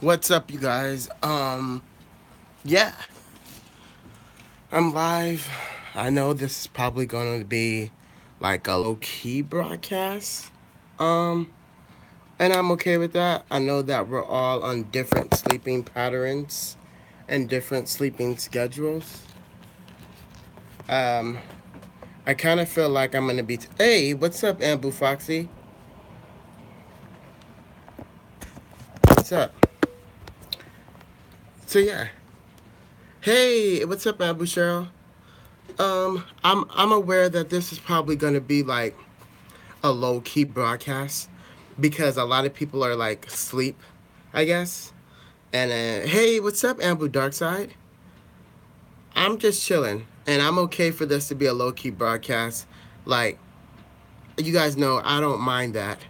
What's up, you guys? Yeah, I'm live. I know this is probably going to be like a low key broadcast. Um, and I'm okay with that. I know that we're all on different sleeping patterns and different sleeping schedules. Um, I kind of feel like I'm gonna be. Hey, what's up, Ambu Foxy? What's up? So yeah. Hey, what's up, Ambu Cheryl? I'm aware that this is probably gonna be like a low key broadcast because a lot of people are like asleep, I guess. And hey, what's up, Ambu Darkside? I'm just chilling, and I'm okay for this to be a low key broadcast. Like you guys know, I don't mind that.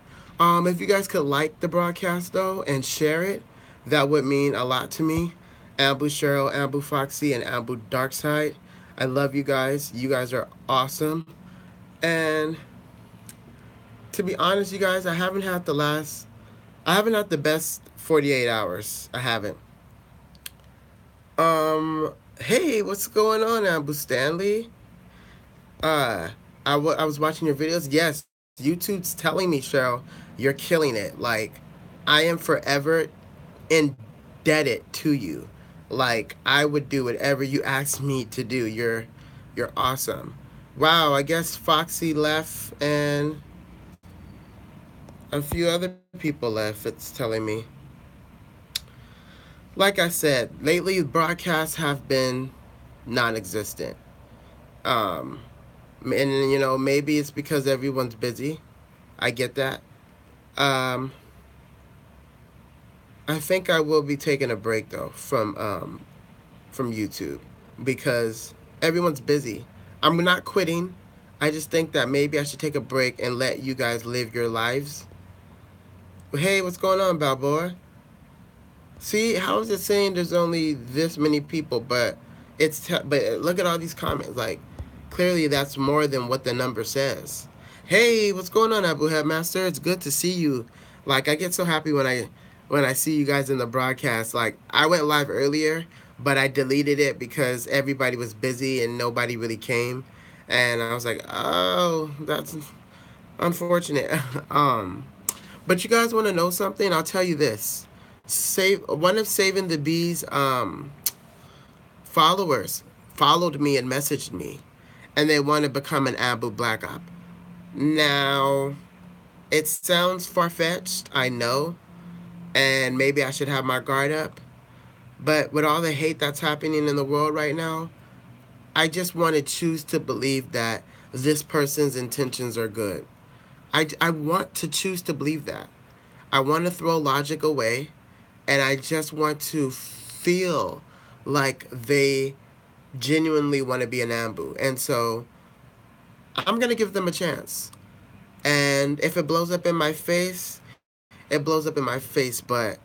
If you guys could like the broadcast though and share it, that would mean a lot to me. Ambu Cheryl, Ambu Foxy, and Ambu Darkside. I love you guys. You guys are awesome. And to be honest, you guys, I haven't had the best 48 hours. I haven't. Hey, what's going on, Abu Stanley? Uh, I was watching your videos. Yes, YouTube's telling me, Cheryl, you're killing it. Like, I am forever indebted to you. Like, I would do whatever you asked me to do. You're awesome. Wow, I guess Foxy left and a few other people left. It's telling me. Like I said, lately broadcasts have been non-existent. Um, and maybe it's because everyone's busy. I get that. Um, I think I will be taking a break though from YouTube because everyone's busy. I'm not quitting. I just think that maybe I should take a break and let you guys live your lives. Hey, what's going on, Balboa? See, how is it saying there's only this many people, but but look at all these comments. Like, clearly that's more than what the number says. Hey, what's going on, Abu Headmaster? It's good to see you. Like, I get so happy when I see you guys in the broadcast. Like, I went live earlier, but I deleted it because everybody was busy and nobody really came. And I was like, oh, that's unfortunate. But you guys want to know something? I'll tell you this. Save one of Saving the Bees followers followed me and messaged me, and they want to become an Abu Black Op. Now, it sounds far fetched, I know, and maybe I should have my guard up. But with all the hate that's happening in the world right now, I just want to choose to believe that this person's intentions are good. I want to choose to believe that. I want to throw logic away, and I just want to feel like they genuinely want to be an Ambu. And so I'm going to give them a chance. And if it blows up in my face, it blows up in my face. But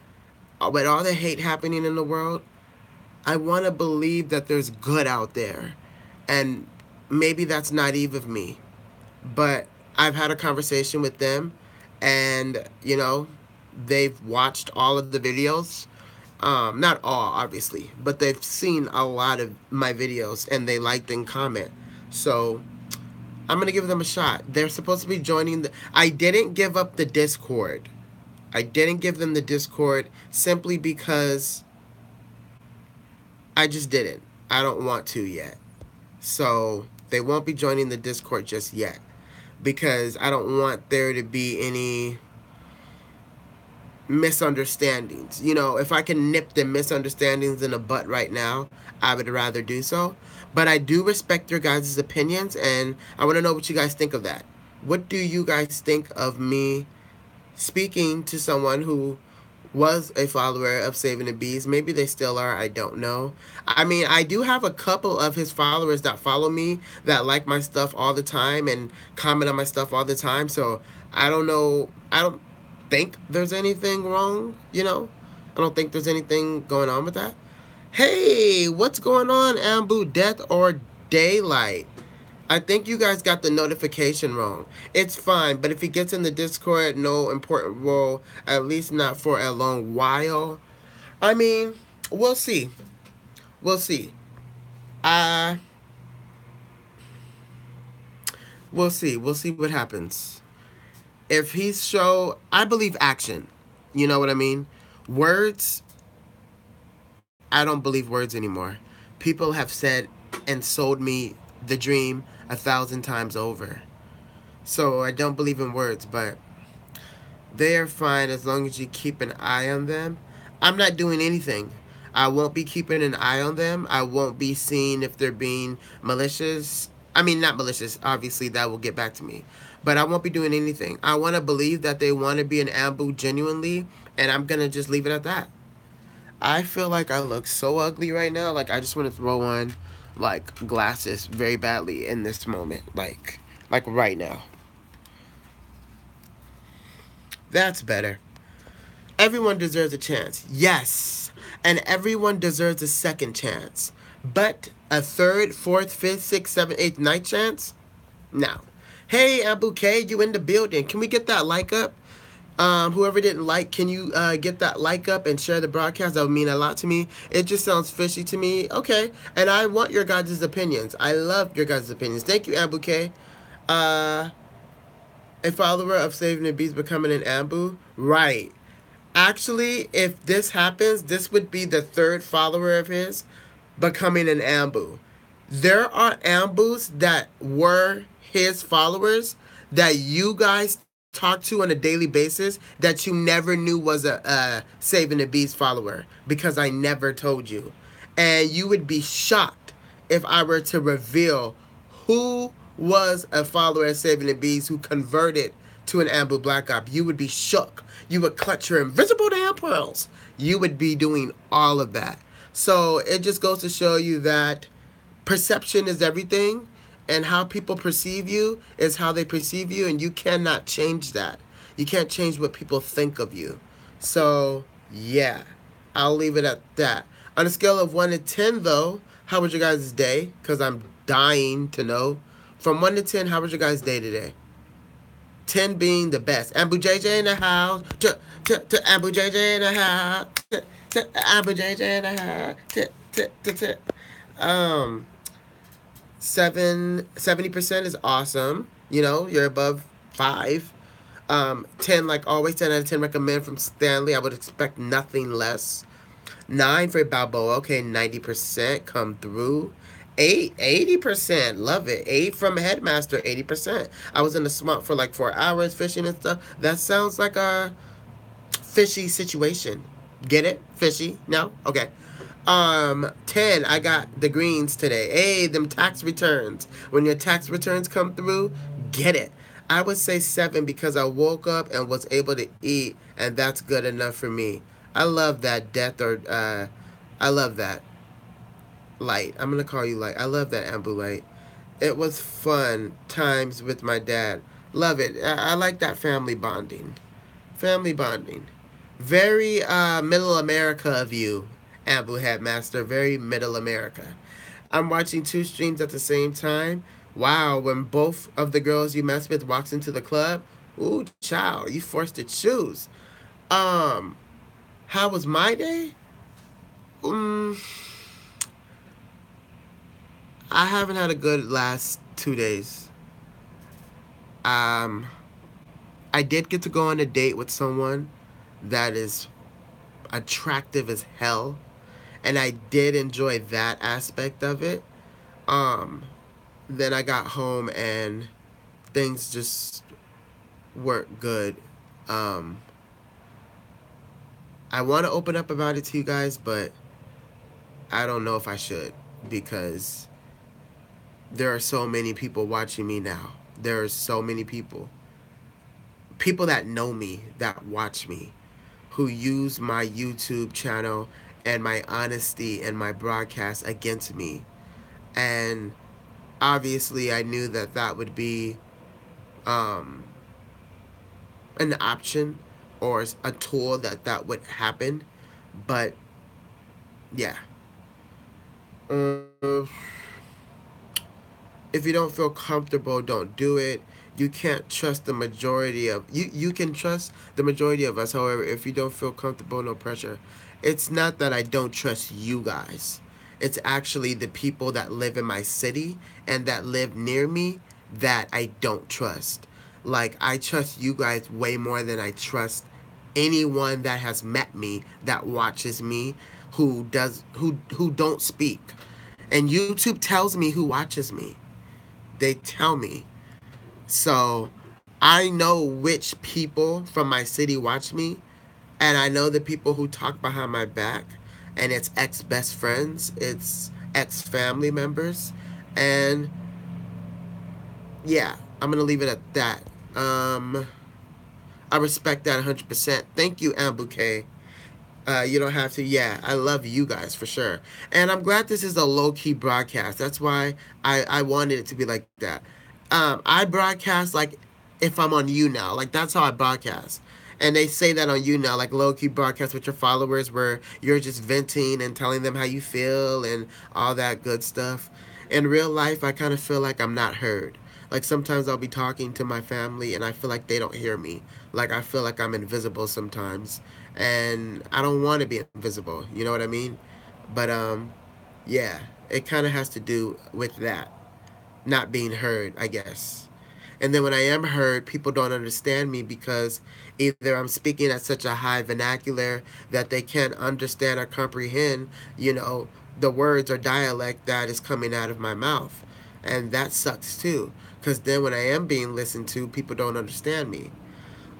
with all the hate happening in the world, I want to believe that there's good out there. And maybe that's naive of me. But I've had a conversation with them, and, they've watched all of the videos. Not all, obviously, but they've seen a lot of my videos and they liked and comment. So I'm gonna give them a shot. They're supposed to be joining the. I didn't give up the Discord. I didn't give them the Discord simply because I just didn't. I don't want to yet. So they won't be joining the Discord just yet because I don't want there to be any misunderstandings. If I can nip the misunderstandings in the butt right now, I would rather do so. But I do respect your guys' opinions, and I want to know what you guys think of that. What do you guys think of me speaking to someone who was a follower of Saving the Bees? Maybe they still are. I don't know. I mean, I do have a couple of his followers that follow me that like my stuff all the time and comment on my stuff all the time. So I don't know. I don't think there's anything wrong. I don't think there's anything going on with that. Hey, what's going on, Ambu? Death or Daylight? I think you guys got the notification wrong. It's fine, but if he gets in the Discord, no important role, at least not for a long while. I mean, we'll see. We'll see. Uh we'll see. We'll see what happens. If he's show, I believe action. You know what I mean? Words, I don't believe words anymore. People have said and sold me the dream 1,000 times over. So I don't believe in words, but they are fine as long as you keep an eye on them. I'm not doing anything. I won't be keeping an eye on them. I won't be seeing if they're being malicious. I mean, not malicious. Obviously, that will get back to me. But I won't be doing anything. I want to believe that they want to be an Ambu genuinely, and I'm going to just leave it at that. I feel like I look so ugly right now. Like, I just want to throw on, like, glasses very badly in this moment. Like right now. That's better. Everyone deserves a chance. Yes. And everyone deserves a second chance. But a third, fourth, fifth, sixth, seventh, eighth, ninth chance? No. Hey, Abu K, you in the building. Can we get that like up? Whoever didn't like, can you get that like up and share the broadcast? That would mean a lot to me. It just sounds fishy to me. Okay. And I want your guys' opinions. I love your guys' opinions. Thank you, Abu K. Uh, a follower of Saving the Beast becoming an Ambu? Right. Actually, if this happens, this would be the third follower of his becoming an Ambu. There are Ambus that were his followers that you guys talk to on a daily basis that you never knew was a Saving the Beast follower because I never told you. And you would be shocked if I were to reveal who was a follower of Saving the Beast who converted to an Ambu Black Op. You would be shook. You would clutch your invisible damn pearls. You would be doing all of that. So it just goes to show you that perception is everything, and how people perceive you is how they perceive you, and you cannot change that. You can't change what people think of you. So, yeah, I'll leave it at that. On a scale of 1 to 10, though, how was your guys' day? Because I'm dying to know. From 1 to 10, how was your guys' day today? 10 being the best. Ambu JJ in the house. To Ambu JJ in the house. To Ambu JJ in the house. Um, 70% is awesome. You know, you're above 5. 10, like always, 10 out of 10 recommend from Stanley. I would expect nothing less. 9 for Balboa. Okay, 90% come through. 8, 80%. Love it. 8 from Headmaster, 80%. I was in the swamp for like 4 hours fishing and stuff. That sounds like a fishy situation. Get it? Fishy? No? Okay. 10, I got the greens today. Hey, them tax returns. When your tax returns come through, get it. I would say 7 because I woke up and was able to eat, and that's good enough for me. I love that death or, I love that. Light. I'm gonna call you Light. I love that Ambu Light. It was fun times with my dad. Love it. I like that family bonding. Family bonding. Very middle America of you, Ambu Headmaster. Very middle America. I'm watching 2 streams at the same time. Wow, when both of the girls you mess with walks into the club, ooh, child, you forced to choose. Um, how was my day? Um, I haven't had a good last 2 days. Um, I did get to go on a date with someone that is attractive as hell, and I did enjoy that aspect of it. Um, then I got home and things just weren't good. Um, I want to open up about it to you guys, but I don't know if I should because there are so many people watching me now. There are so many people that know me, that watch me, who use my YouTube channel and my honesty and my broadcast against me. And obviously, I knew that that would be um, an option or a tool that would happen. But yeah, uh, if you don't feel comfortable, don't do it. you can't trust the majority of you can trust the majority of us. However, if you don't feel comfortable, no pressure. It's not that I don't trust you guys. It's actually the people that live in my city and that live near me that I don't trust. Like, I trust you guys way more than I trust anyone that has met me, that watches me, who don't speak. And YouTube tells me who watches me. They tell me. So I know which people from my city watch me, and I know the people who talk behind my back, and it's ex best friends, it's ex family members, and yeah, I'm gonna leave it at that. Um, I respect that 100%. Thank you, Ambuke. You don't have to. Yeah, I love you guys for sure. And I'm glad this is a low key broadcast. That's why I wanted it to be like that. I broadcast like if I'm on you now. Like, that's how I broadcast. And they say that on you now, like low key broadcast with your followers where you're just venting and telling them how you feel and all that good stuff. In real life, I kind of feel like I'm not heard. Like, sometimes I'll be talking to my family and I feel like they don't hear me. Like, I feel like I'm invisible sometimes. And I don't want to be invisible. You know what I mean? But yeah, it kind of has to do with that, not being heard, I guess. And then when I am heard, people don't understand me because either I'm speaking at such a high vernacular that they can't understand or comprehend, you know, the words or dialect that is coming out of my mouth. And that sucks too. Because then when I am being listened to, people don't understand me.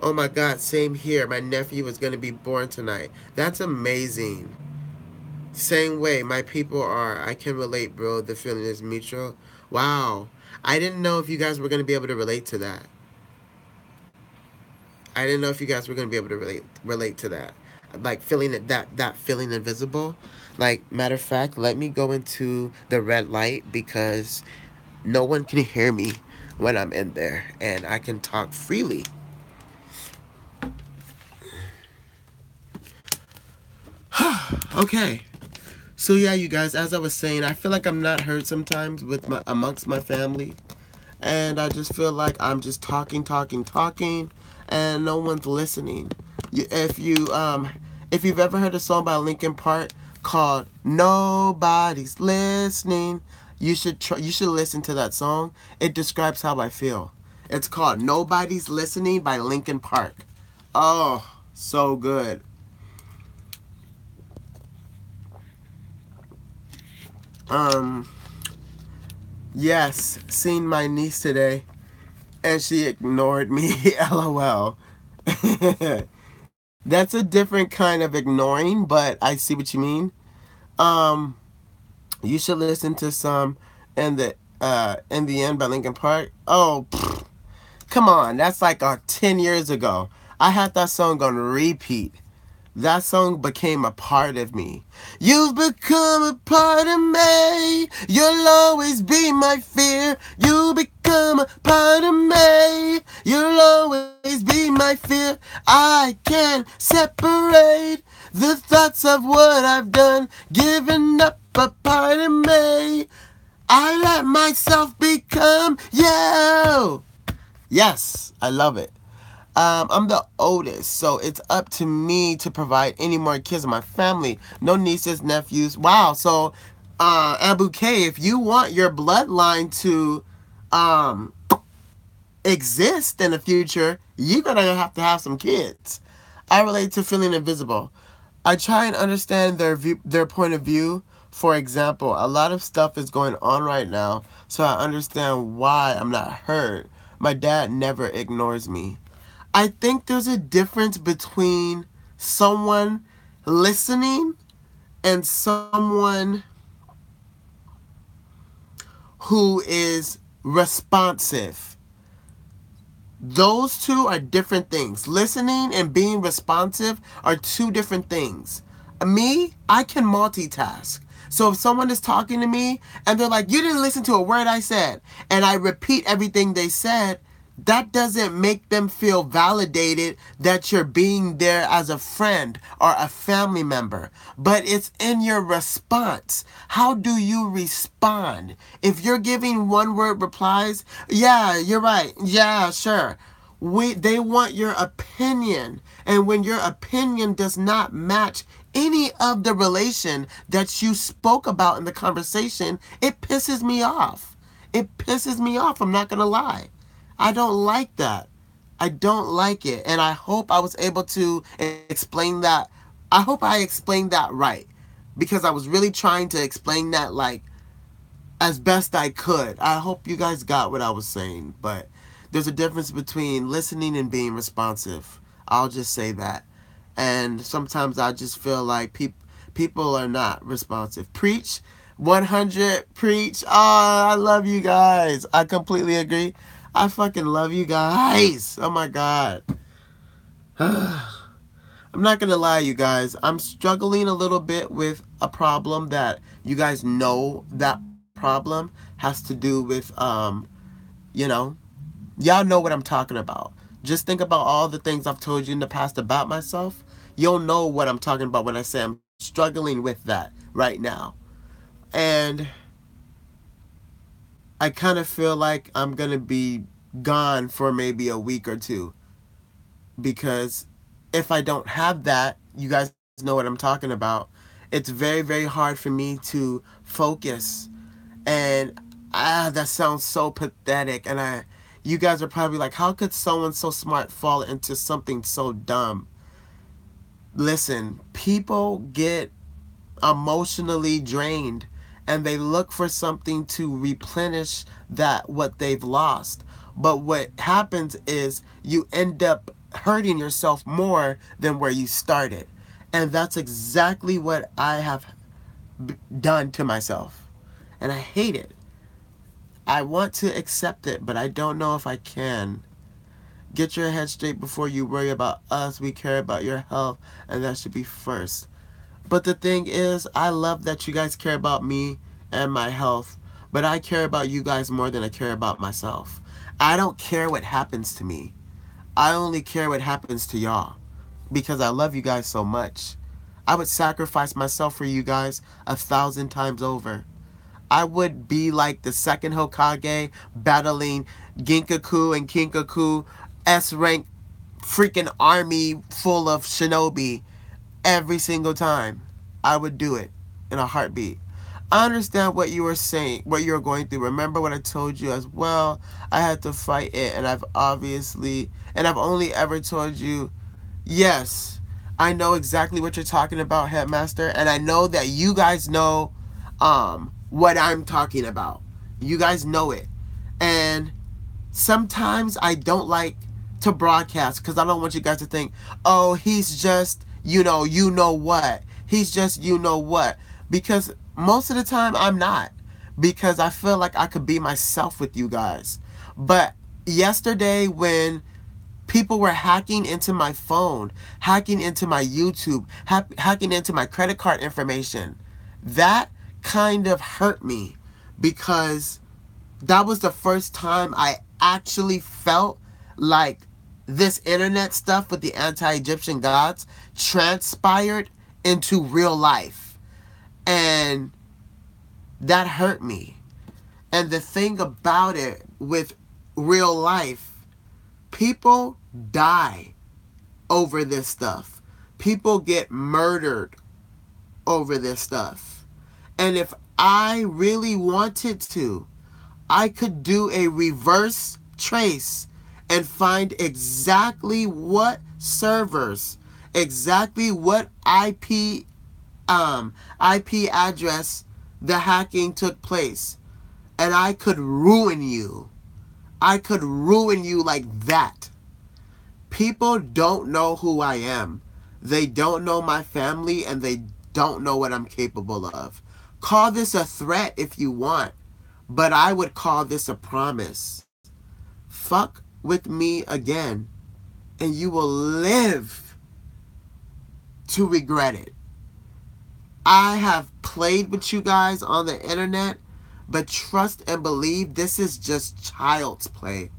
Oh my God, same here. My nephew is going to be born tonight. That's amazing. Same way, my people are. I can relate, bro. The feeling is mutual. Wow. I didn't know if you guys were going to be able to relate to that. I didn't know if you guys were going to be able to relate to that. Like, feeling that feeling invisible. Like, matter of fact, let me go into the red light because no one can hear me when I'm in there and I can talk freely. Okay. So yeah, you guys, as I was saying, I feel like I'm not heard sometimes with my amongst my family, and I just feel like I'm just talking, and no one's listening. If you've ever heard a song by Linkin Park called "Nobody's Listening," you should listen to that song. It describes how I feel. It's called "Nobody's Listening" by Linkin Park. Oh, so good. Um, yes, seen my niece today, and she ignored me. LOL. That's a different kind of ignoring, but I see what you mean. Um, you should listen to some in the end by Linkin Park. Oh, pfft, come on, that's like 10 years ago. I had that song on repeat. That song became a part of me. You've become a part of me. You'll always be my fear. You become a part of me. You'll always be my fear. I can't separate the thoughts of what I've done. Giving up a part of me. I let myself become you. Yes, I love it. I'm the oldest, so it's up to me to provide any more kids in my family. No nieces, nephews. Wow. So, Abu K, if you want your bloodline to um, exist in the future, you're gonna have to have some kids. I relate to feeling invisible. I try and understand their point of view. For example, a lot of stuff is going on right now, so I understand why I'm not heard. My dad never ignores me. I think there's a difference between someone listening and someone who is responsive. Those two are different things. Listening and being responsive are two different things. Me, I can multitask. So if someone is talking to me and they're like, you didn't listen to a word I said, and I repeat everything they said, that doesn't make them feel validated that you're being there as a friend or a family member. But it's in your response. How do you respond? If you're giving one word replies, yeah, you're right. Yeah, sure. They want your opinion. And when your opinion does not match any of the relation that you spoke about in the conversation, it pisses me off. It pisses me off. I'm not going to lie. I don't like that. I don't like it. And I hope I was able to explain that. I hope I explained that right. Because I was really trying to explain that like as best I could. I hope you guys got what I was saying. But there's a difference between listening and being responsive. I'll just say that. And sometimes I just feel like people are not responsive. Preach 100, preach. Oh, I love you guys. I completely agree. I fucking love you guys. Oh my God. I'm not going to lie, you guys. I'm struggling a little bit with a problem that you guys know that problem has to do with, you know, y'all know what I'm talking about. Just think about all the things I've told you in the past about myself. You'll know what I'm talking about when I say I'm struggling with that right now. And I kind of feel like I'm going to be gone for maybe a week or two. Because if I don't have that, you guys know what I'm talking about. It's very, very hard for me to focus. And that sounds so pathetic. And you guys are probably like, how could someone so smart fall into something so dumb? Listen, people get emotionally drained and they look for something to replenish that what they've lost. But what happens is you end up hurting yourself more than where you started. And that's exactly what I have done to myself. And I hate it. I want to accept it, but I don't know if I can. Get your head straight before you worry about us. We care about your health, and that should be first. But the thing is, I love that you guys care about me and my health, but I care about you guys more than I care about myself. I don't care what happens to me. I only care what happens to y'all because I love you guys so much. I would sacrifice myself for you guys 1,000 times over. I would be like the second Hokage battling Ginkaku and Kinkaku S rank freaking army full of shinobi every single time. I would do it in a heartbeat. I understand what you were saying, what you were going through. Remember what I told you as well. I had to fight it, and I've only ever told you, yes, I know exactly what you're talking about, Headmaster, and I know that you guys know what I'm talking about. You guys know it. And sometimes I don't like to broadcast because I don't want you guys to think, oh, he's just, you know what. He's just, you know what. Because most of the time I'm not. Because I feel like I could be myself with you guys. But yesterday when people were hacking into my phone, hacking into my YouTube, hacking into my credit card information, that kind of hurt me because that was the first time I actually felt like this internet stuff with the anti-Egyptian gods transpired into real life. And that hurt me. And the thing about it with real life, people die over this stuff. People get murdered over this stuff. And if I really wanted to, I could do a reverse trace and find exactly what servers, exactly what IP address the hacking took place. And I could ruin you. I could ruin you like that. People don't know who I am. They don't know my family and they don't know what I'm capable of. Call this a threat if you want, but I would call this a promise. Fuck with me again, and you will live to regret it. I have played with you guys on the internet, but trust and believe this is just child's play.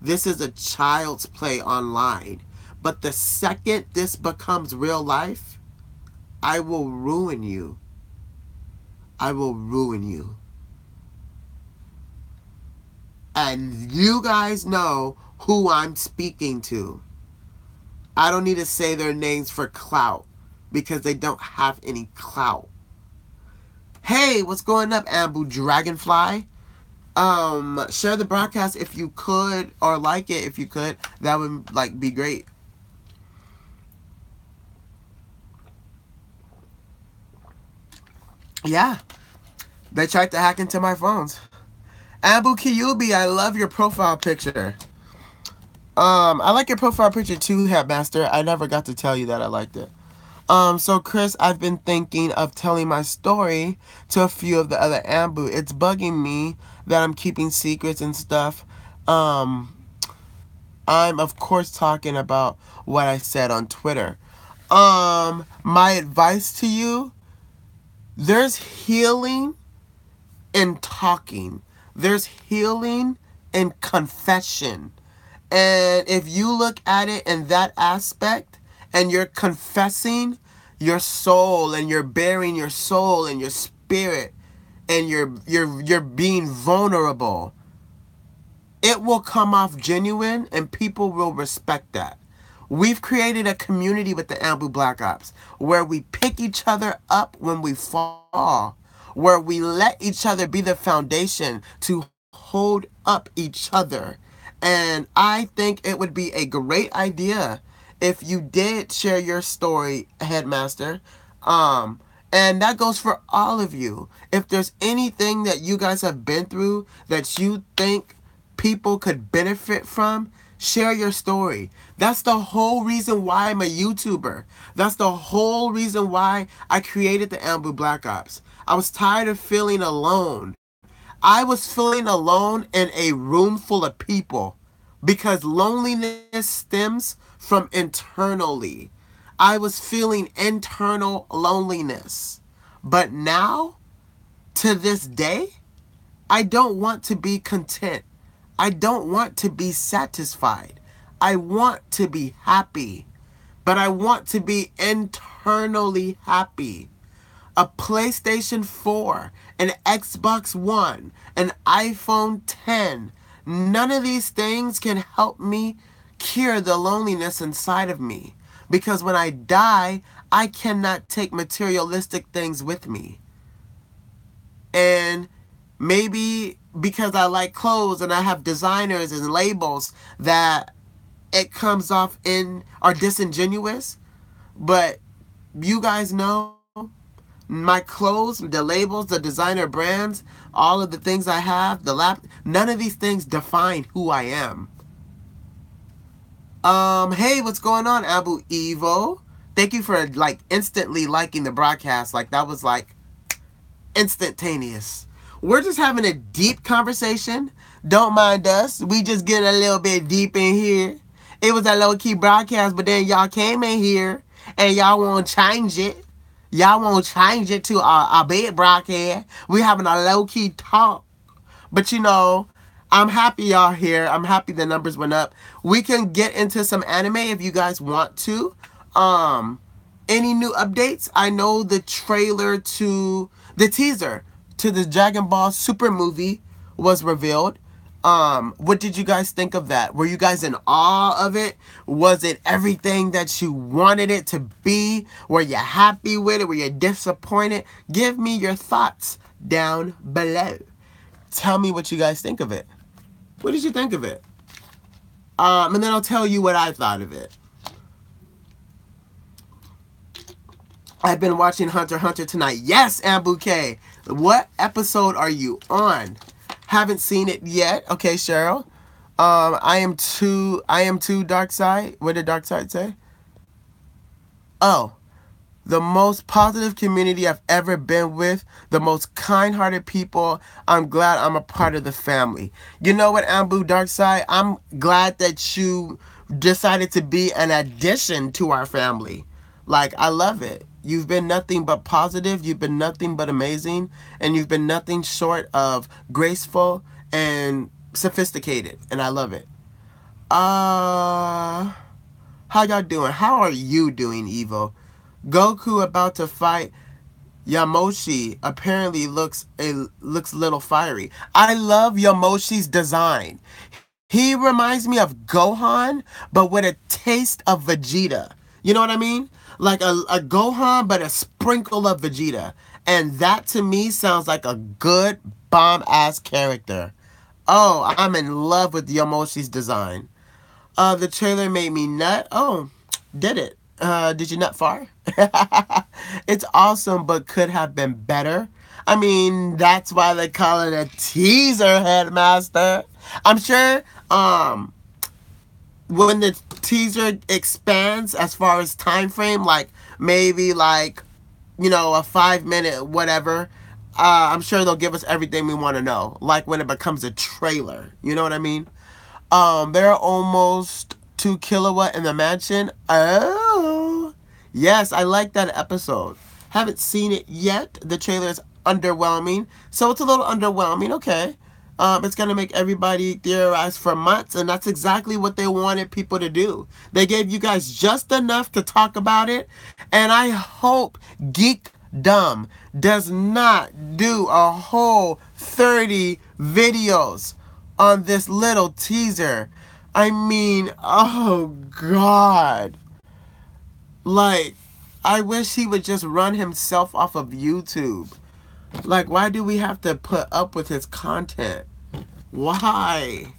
This is a child's play online. But the second this becomes real life, I will ruin you. I will ruin you. And you guys know who I'm speaking to. I don't need to say their names for clout because they don't have any clout. Hey, what's going up, Ambu Dragonfly? Share the broadcast if you could, or like it if you could. That would like be great. Yeah, they tried to hack into my phones. Ambu Kiyubi, I love your profile picture. I like your profile picture too, Headmaster. I never got to tell you that I liked it. So Chris, I've been thinking of telling my story to a few of the other Ambu. It's bugging me that I'm keeping secrets and stuff. Um, I'm of course talking about what I said on Twitter. My advice to you, there's healing in talking. There's healing in confession. And if you look at it in that aspect and you're confessing your soul and you're bearing your soul and your spirit and you're being vulnerable, it will come off genuine and people will respect that. We've created a community with the Ambu Black Ops where we pick each other up when we fall, where we let each other be the foundation to hold up each other. And I think it would be a great idea if you did share your story, Headmaster. And that goes for all of you. If there's anything that you guys have been through that you think people could benefit from, share your story. That's the whole reason why I'm a YouTuber. That's the whole reason why I created the Ambu Black Ops. I was tired of feeling alone. I was feeling alone in a room full of people because loneliness stems from internally. I was feeling internal loneliness. But now, to this day, I don't want to be content. I don't want to be satisfied. I want to be happy. But I want to be internally happy. A PlayStation 4, an Xbox One, an iPhone 10. None of these things can help me cure the loneliness inside of me. Because when I die, I cannot take materialistic things with me. And maybe because I like clothes and I have designers and labels that it comes off in are disingenuous. But you guys know my clothes, the labels, the designer brands, all of the things I have, none of these things define who I am. Hey, what's going on, Abu Evo? Thank you for like instantly liking the broadcast. Like that was like instantaneous. We're just having a deep conversation. Don't mind us. We just getting a little bit deep in here. It was a low-key broadcast, but then y'all came in here and y'all want to change it. Y'all want to change it to a big broadcast. We having a low-key talk. But you know, I'm happy y'all here. I'm happy the numbers went up. We can get into some anime if you guys want to. Any new updates? I know the teaser to the Dragon Ball Super movie was revealed. What did you guys think of that? Were you guys in awe of it? Was it everything that you wanted it to be? Were you happy with it? Were you disappointed? Give me your thoughts down below. Tell me what you guys think of it. What did you think of it? And then I'll tell you what I thought of it. I've been watching Hunter x Hunter tonight. Yes, Ambuke. What episode are you on? Haven't seen it yet. Okay, Cheryl. I am too Dark Side. What did Dark Side say? Oh, the most positive community I've ever been with, the most kind-hearted people. I'm glad I'm a part of the family. You know what, Ambu Darkside? I'm glad that you decided to be an addition to our family. Like, I love it. You've been nothing but positive, you've been nothing but amazing, and you've been nothing short of graceful and sophisticated, and I love it. Uh, how y'all doing? How are you doing, Evo? Goku about to fight Yamoshi apparently looks a little fiery. I love Yamoshi's design. He reminds me of Gohan, but with a taste of Vegeta. You know what I mean? Like a Gohan, but a sprinkle of Vegeta. And that to me sounds like a good bomb ass character. Oh, I'm in love with Yamoshi's design. The trailer made me nut. Oh, did it? Did you nut far? It's awesome, but could have been better. I mean, that's why they call it a teaser, Headmaster. I'm sure, when the teaser expands as far as time frame, like maybe like, a 5 minute whatever, I'm sure they'll give us everything we want to know. Like when it becomes a trailer. You know what I mean? They're almost 2 kilowatt in the mansion. Oh, yes, I like that episode. Haven't seen it yet. The trailer is underwhelming, so it's a little underwhelming. Okay, it's gonna make everybody theorize for months, and that's exactly what they wanted people to do. They gave you guys just enough to talk about it, and I hope Geek Dumb does not do a whole 30 videos on this little teaser. I mean, oh God. Like, I wish he would just run himself off of YouTube. Like, why do we have to put up with his content? Why?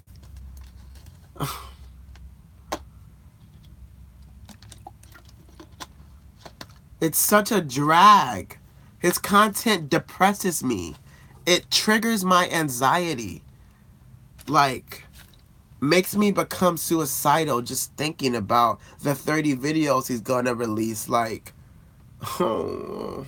It's such a drag. His content depresses me. It triggers my anxiety. Like, makes me become suicidal just thinking about the 30 videos he's gonna release. Like, oh.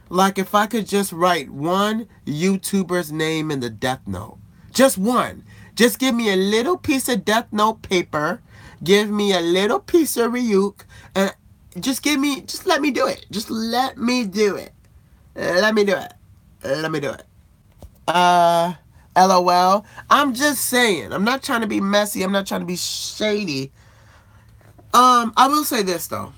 Like if I could just write one YouTuber's name in the Death Note. Just one. Just give me a little piece of Death Note paper. Give me a little piece of Ryuk. And just let me do it. Just let me do it. Let me do it. Let me do it. LOL. I'm just saying. I'm not trying to be messy. I'm not trying to be shady. I will say this though.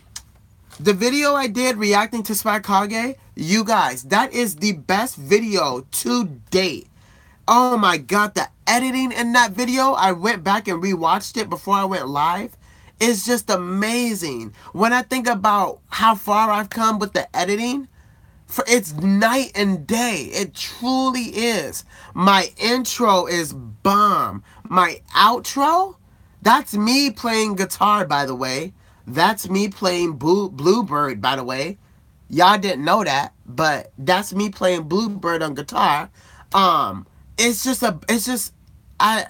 The video I did reacting to Spy Kage, you guys, that is the best video to date. Oh my God, the editing in that video, I went back and rewatched it before I went live. It's just amazing. When I think about how far I've come with the editing, it's night and day. It truly is. My intro is bomb. My outro, that's me playing guitar, by the way. That's me playing Bluebird, by the way. Y'all didn't know that, but that's me playing Bluebird on guitar. I I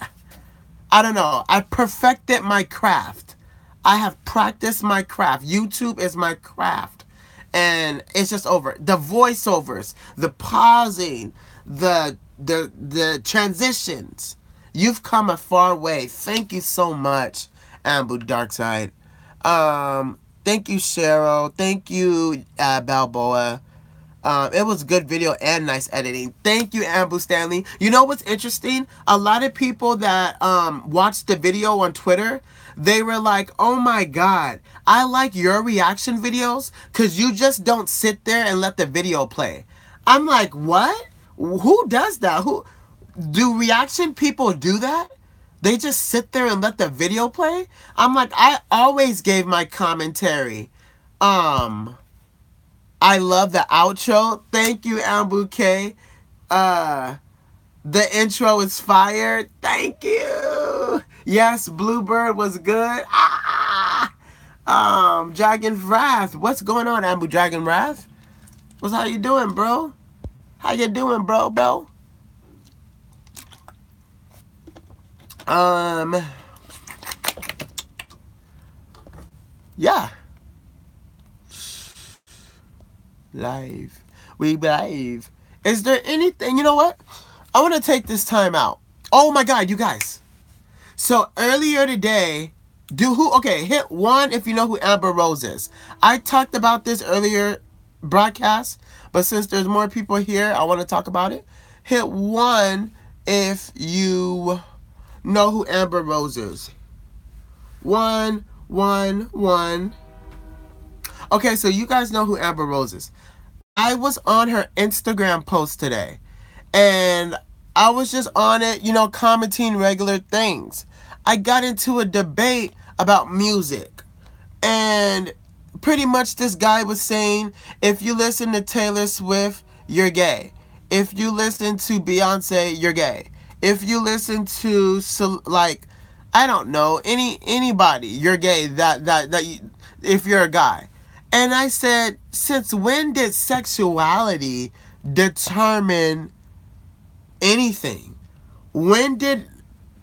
don't know. I perfected my craft. I have practiced my craft. YouTube is my craft. And it's just over. The voiceovers, the pausing, the transitions. You've come a far way. Thank you so much, Ambu Darkside. Thank you, Cheryl. Thank you, Balboa. It was good video and nice editing. Thank you, Ambu Stanley. You know what's interesting? A lot of people that watched the video on Twitter, they were like, oh my God, I like your reaction videos because you just don't sit there and let the video play. I'm like, what? Who does that? Who do reaction people do that? They just sit there and let the video play? I'm like, I always gave my commentary. I love the outro. Thank you, Ambu K. The intro is fire. Thank you. Yes, Bluebird was good. Dragon Wrath. What's going on, Ambu Dragon Wrath? How you doing, bro? How you doing, bro? Yeah. Live. We live. Is there anything, you know what? I want to take this time out. Oh my God, you guys. So earlier today, hit 1 if you know who Amber Rose is. I talked about this earlier broadcast, but since there's more people here, I want to talk about it. Hit 1 if you know who Amber Rose is. 111. Okay, so you guys know who Amber Rose is. I was on her Instagram post today, and I was just on it, commenting regular things. I got into a debate about music, and pretty much this guy was saying, if you listen to Taylor Swift, you're gay. If you listen to Beyonce, you're gay. If you listen to like, I don't know, anybody, you're gay. If you're a guy. And I said, since when did sexuality determine anything? When did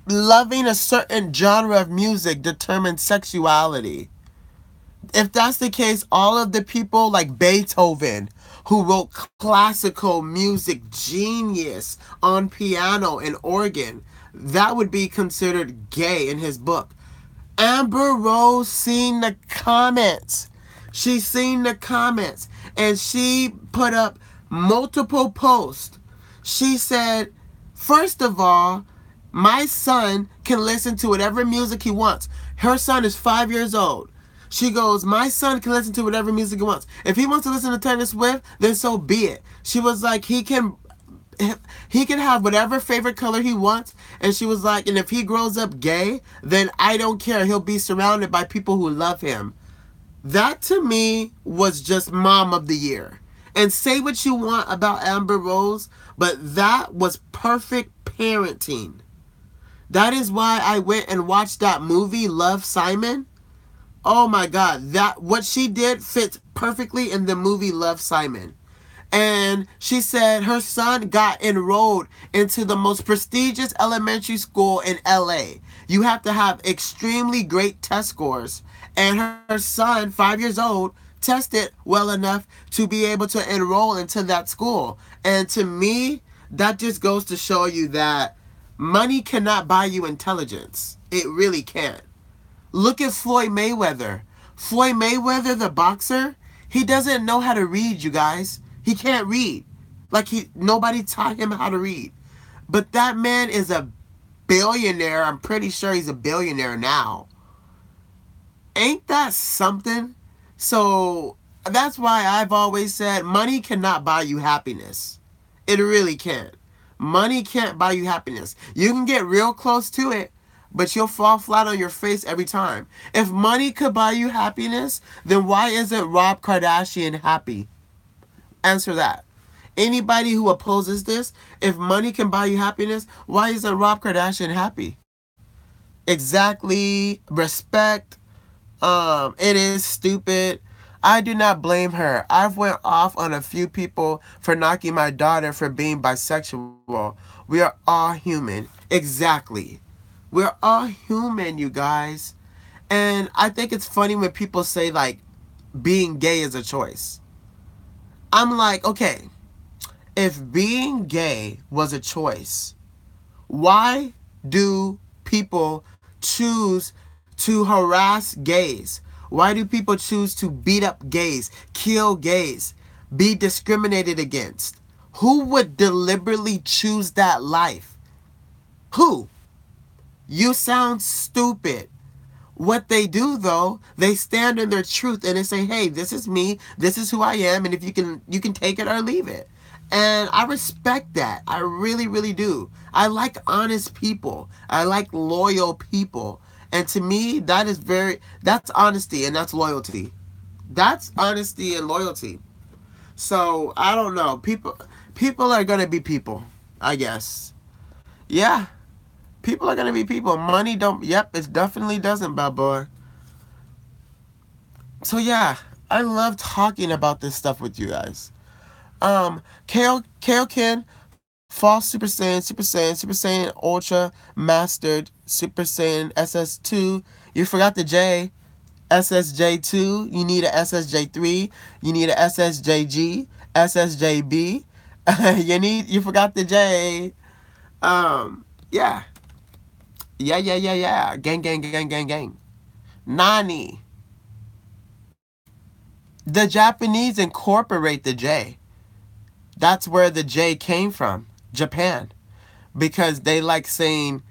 loving a certain genre of music determine sexuality? If that's the case, all of the people like Beethoven, who wrote classical music, genius on piano and organ, that would be considered gay in his book. Amber Rose seen the comments. She seen the comments, and she put up multiple posts. She said, first of all, my son can listen to whatever music he wants. Her son is 5 years old. She goes, my son can listen to whatever music he wants. If he wants to listen to Taylor Swift, then so be it. She was like, he can have whatever favorite color he wants. And she was like, and if he grows up gay, then I don't care. He'll be surrounded by people who love him. That to me was just mom of the year. And say what you want about Amber Rose, but that was perfect parenting. That is why I went and watched that movie, Love, Simon. Oh my God, what she did fits perfectly in the movie Love, Simon. And she said her son got enrolled into the most prestigious elementary school in LA. You have to have extremely great test scores. And her son, 5 years old, tested well enough to be able to enroll into that school. And to me, that just goes to show you that money cannot buy you intelligence. It really can't. Look at Floyd Mayweather. Floyd Mayweather, the boxer, he doesn't know how to read, you guys. He can't read. Like nobody taught him how to read. But that man is a billionaire. I'm pretty sure he's a billionaire now. Ain't that something? So that's why I've always said money cannot buy you happiness. It really can't. Money can't buy you happiness. You can get real close to it, but you'll fall flat on your face every time. If money could buy you happiness, then why isn't Rob Kardashian happy? Answer that. Anybody who opposes this, if money can buy you happiness, why isn't Rob Kardashian happy? Exactly. Respect. It is stupid. I do not blame her. I've went off on a few people for knocking my daughter for being bisexual. We are all human. Exactly. We're all human, you guys. And I think it's funny when people say, like, being gay is a choice. I'm like, okay, if being gay was a choice, why do people choose to harass gays? Why do people choose to beat up gays, kill gays, be discriminated against? Who would deliberately choose that life? Who? You sound stupid. What they do, though, they stand in their truth and they say, hey, this is me, this is who I am, and if you can take it or leave it. And I respect that. I really, really do. I like honest people. I like loyal people. And to me, that's honesty and that's loyalty. That's honesty and loyalty. So, I don't know. People are going to be people, I guess. Yeah. People are going to be people. Money don't... Yep, it definitely doesn't, bad boy. So, yeah. I love talking about this stuff with you guys. Kaioken, False Super Saiyan, Super Saiyan, Super Saiyan Ultra, Mastered, Super Saiyan SS2. You forgot the J. SSJ2. You need a SSJ3. You need a SSJG. SSJB. You forgot the J. Yeah. Yeah. Gang. Nani. The Japanese incorporate the J. That's where the J came from. Japan. Because they like saying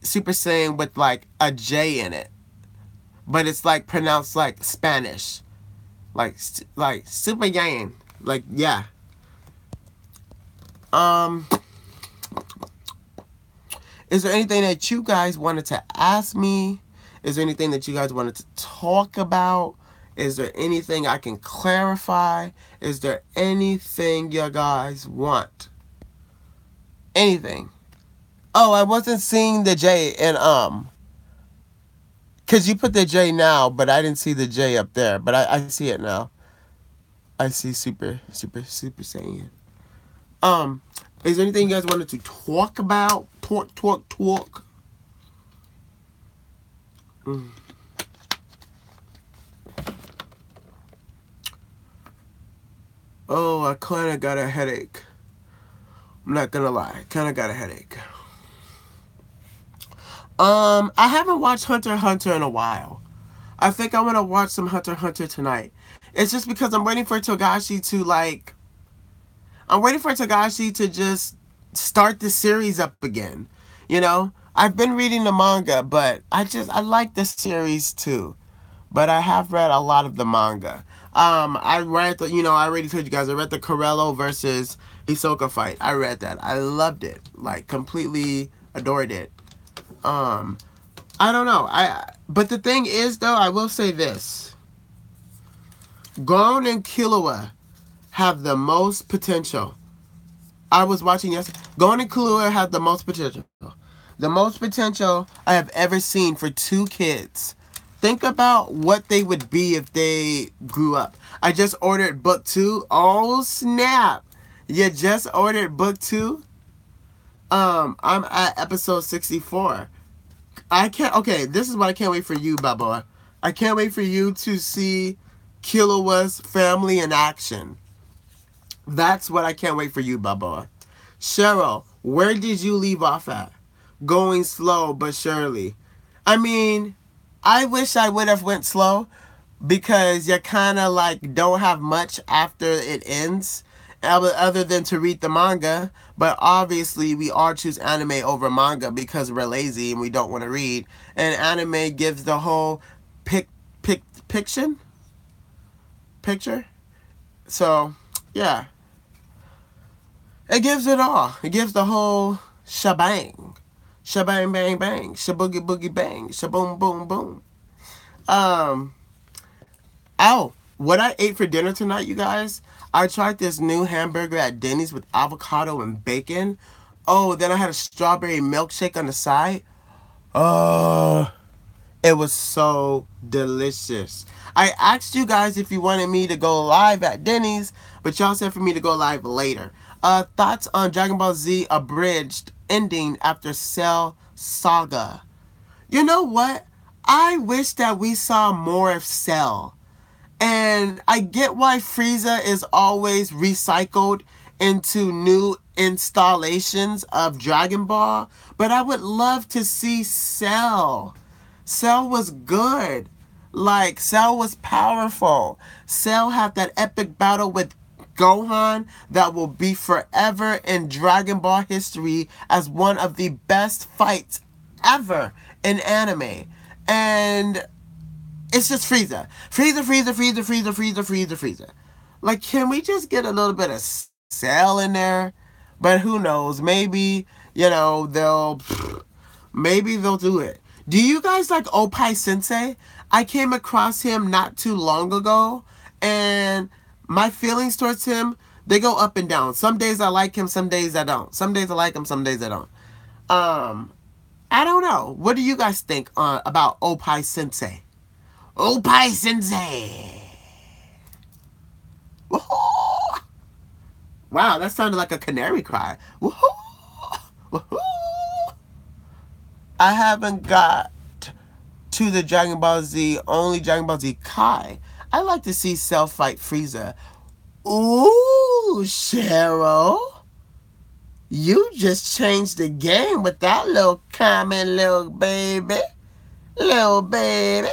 Super Saiyan with like a J in it. but it's like pronounced like Spanish, like super yang, like yeah. Um, is there anything that you guys wanted to ask me? Is there anything that you guys wanted to talk about? Is there anything I can clarify? Is there anything you guys want? Anything? Oh, I wasn't seeing the J and cause you put the J now, but I didn't see the J up there. But I see it now. I see super saiyan. Um, is there anything you guys wanted to talk about? Talk. Mm. Oh, I kind of got a headache. I'm not gonna lie, kind of got a headache. I haven't watched Hunter x Hunter in a while. I think I want to watch some Hunter x Hunter tonight. It's just because I'm waiting for Togashi to like. I'm waiting for Togashi to just start the series up again. You know, I've been reading the manga, but I like the series too. But I have read a lot of the manga. I read I already told you guys I read the Corello versus Hisoka fight. I read that. I loved it. Like completely adored it. Um, I don't know. But the thing is though, I will say this. Gon and Killua have the most potential. I was watching yesterday. Gon and Killua have the most potential. The most potential I have ever seen for two kids. Think about what they would be if they grew up. I just ordered book 2. Oh snap. You just ordered book 2? I'm at episode 64. Okay, this is what I can't wait for you, Balboa. I can't wait for you to see Killua's family in action. That's what I can't wait for you, Balboa. Cheryl, where did you leave off at? Going slow but surely. I mean, I wish I would have went slow because you kind of like don't have much after it ends other than to read the manga. But obviously we all choose anime over manga because we're lazy and we don't want to read. And anime gives the whole picture. So, yeah. It gives it all. It gives the whole shebang. Shabang bang bang. Shaboogie boogie bang. Shaboom boom boom. What I ate for dinner tonight, you guys, I tried this new hamburger at Denny's with avocado and bacon. Oh, then I had a strawberry milkshake on the side. Oh, it was so delicious. I asked you guys if you wanted me to go live at Denny's, but y'all said for me to go live later. Thoughts on Dragon Ball Z abridged ending after Cell Saga? You know what? I wish that we saw more of Cell. And I get why Frieza is always recycled into new installations of Dragon Ball, but I would love to see Cell. Cell was good. Like, Cell was powerful. Cell had that epic battle with Gohan that will be forever in Dragon Ball history as one of the best fights ever in anime. And it's just Frieza. Frieza. Like, can we just get a little bit of Cell in there? But who knows? Maybe, maybe they'll do it. Do you guys like Oppai Sensei? I came across him not too long ago, and my feelings towards him, they go up and down. Some days I like him, some days I don't. Some days I like him, some days I don't. I don't know. What do you guys think about Oppai Sensei? Oppai Sensei! Woohoo! Wow, that sounded like a canary cry. Woohoo! Woohoo! I haven't got to the Dragon Ball Z, only Dragon Ball Z Kai. I like to see Cell fight Frieza. Ooh, Cheryl. You just changed the game with that little comment, little baby. Little baby.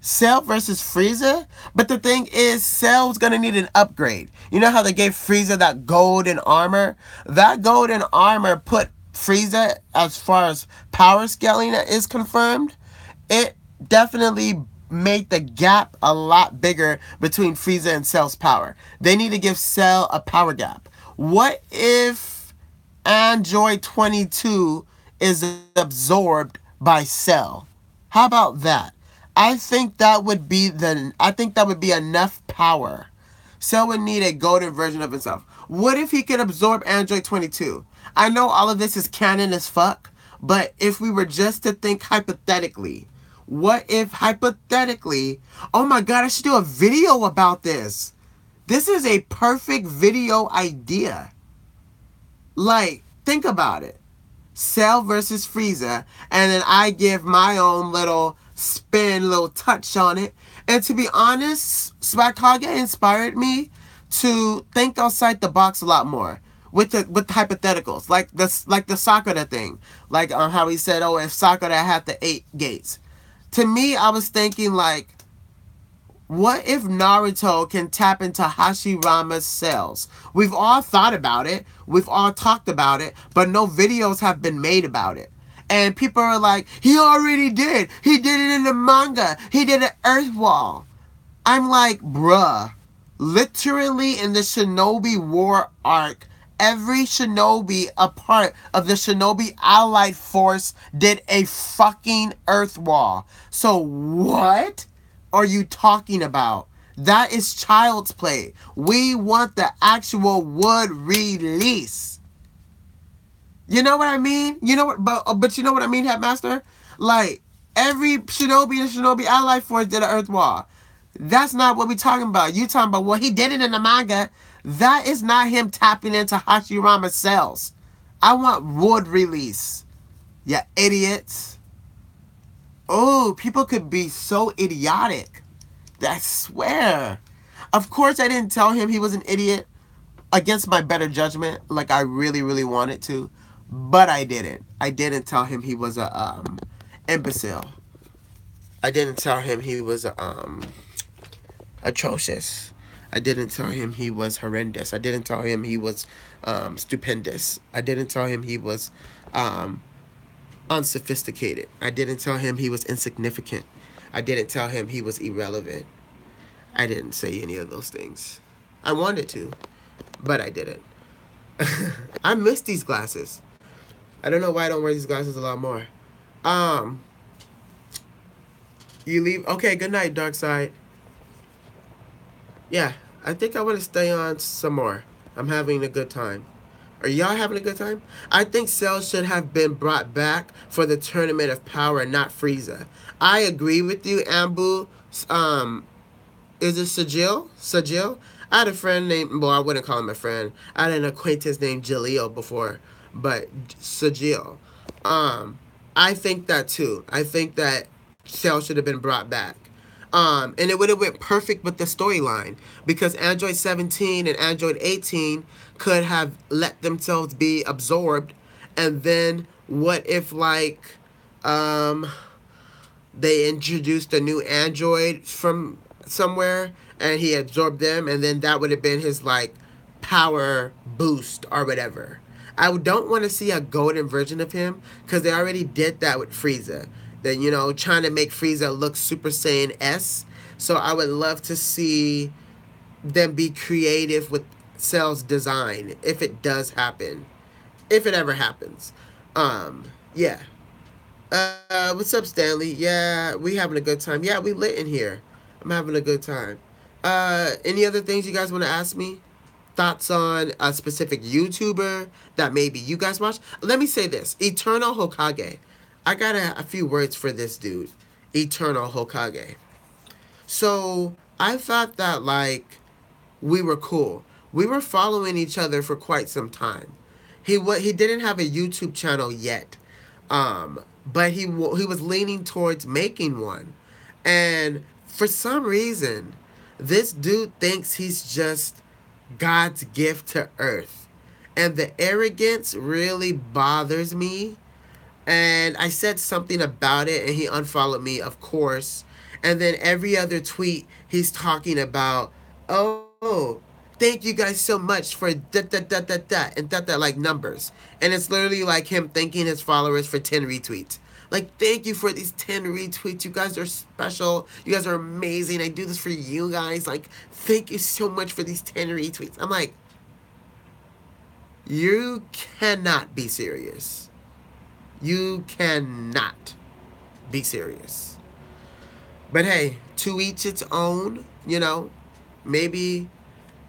Cell versus Frieza? But the thing is, Cell's gonna need an upgrade. You know how they gave Frieza that golden armor? That golden armor put Frieza, as far as power scaling is confirmed, it definitely made the gap a lot bigger between Frieza and Cell's power. They need to give Cell a power gap. What if Android 22 is absorbed by Cell? How about that? I think that would be enough power. Cell would need a golden version of himself. What if he could absorb Android 22? I know all of this is canon as fuck, but if we were just to think hypothetically, what if hypothetically, oh my god, I should do a video about this. This is a perfect video idea. Like, think about it. Cell versus Frieza, and then I give my own little spin, little touch on it. And to be honest, Swakage inspired me to think outside the box a lot more with the hypotheticals, like the Sakura thing, like how he said, oh, if Sakura had the 8 gates. To me, I was thinking like, what if Naruto can tap into Hashirama's cells? We've all thought about it. We've all talked about it, but no videos have been made about it. And people are like, he already did. He did it in the manga. He did an earth wall. I'm like, bruh. Literally in the Shinobi War arc, every shinobi a part of the Shinobi Allied Force did a fucking earth wall. So what are you talking about? That is child's play. We want the actual wood release. You know what I mean? You know what, but you know what I mean, Headmaster? Like, every Shinobi and Shinobi Allied Force did an earth wall. That's not what we're talking about. You talking about, well, he did it in the manga. That is not him tapping into Hashirama's cells. I want wood release. You idiots. Oh, people could be so idiotic. I swear. Of course, I didn't tell him he was an idiot against my better judgment, like I really, really wanted to, but I didn't. I didn't tell him he was a imbecile. I didn't tell him he was atrocious. I didn't tell him he was horrendous. I didn't tell him he was stupendous. I didn't tell him he was um, unsophisticated. I didn't tell him he was insignificant. I didn't tell him he was irrelevant. I didn't say any of those things. I wanted to, but I didn't. I miss these glasses. I don't know why I don't wear these glasses a lot more. Um, you leave. Okay, good night, Dark Side. Yeah, I think I want to stay on some more. I'm having a good time. Are y'all having a good time? I think Cell should have been brought back for the Tournament of Power, not Frieza. I agree with you, Ambu. Is it Sajil? Sajil? I had a friend named, well, I wouldn't call him a friend. I had an acquaintance named Jaleel before, but Sajil. I think that too. I think that Cell should have been brought back. And it would have went perfect with the storyline because Android 17 and Android 18 could have let themselves be absorbed, and then what if like um they introduced a new android from somewhere and he absorbed them, and then that would have been his like power boost or whatever. I don't want to see a golden version of him because they already did that with Frieza. Then, you know, trying to make Frieza look Super Saiyan S. So I would love to see them be creative with Cell's design if it does happen, if it ever happens. Yeah. What's up, Stanley? Yeah, we having a good time. Yeah, we lit in here. I'm having a good time. Any other things you guys want to ask me? Thoughts on a specific YouTuber that maybe you guys watch? Let me say this. Eternal Hokage. I got a few words for this dude. Eternal Hokage. So, I thought that, like, we were cool. We were following each other for quite some time. He didn't have a YouTube channel yet. But he was leaning towards making one. And for some reason, this dude thinks he's just God's gift to earth. And the arrogance really bothers me. And I said something about it and he unfollowed me, of course. And then every other tweet, he's talking about, oh, thank you guys so much for da da da da da and da da like numbers. And it's literally like him thanking his followers for 10 retweets. Like, thank you for these 10 retweets. You guys are special. You guys are amazing. I do this for you guys. Like, thank you so much for these 10 retweets. I'm like, you cannot be serious. You cannot be serious. But hey, to each its own, you know. Maybe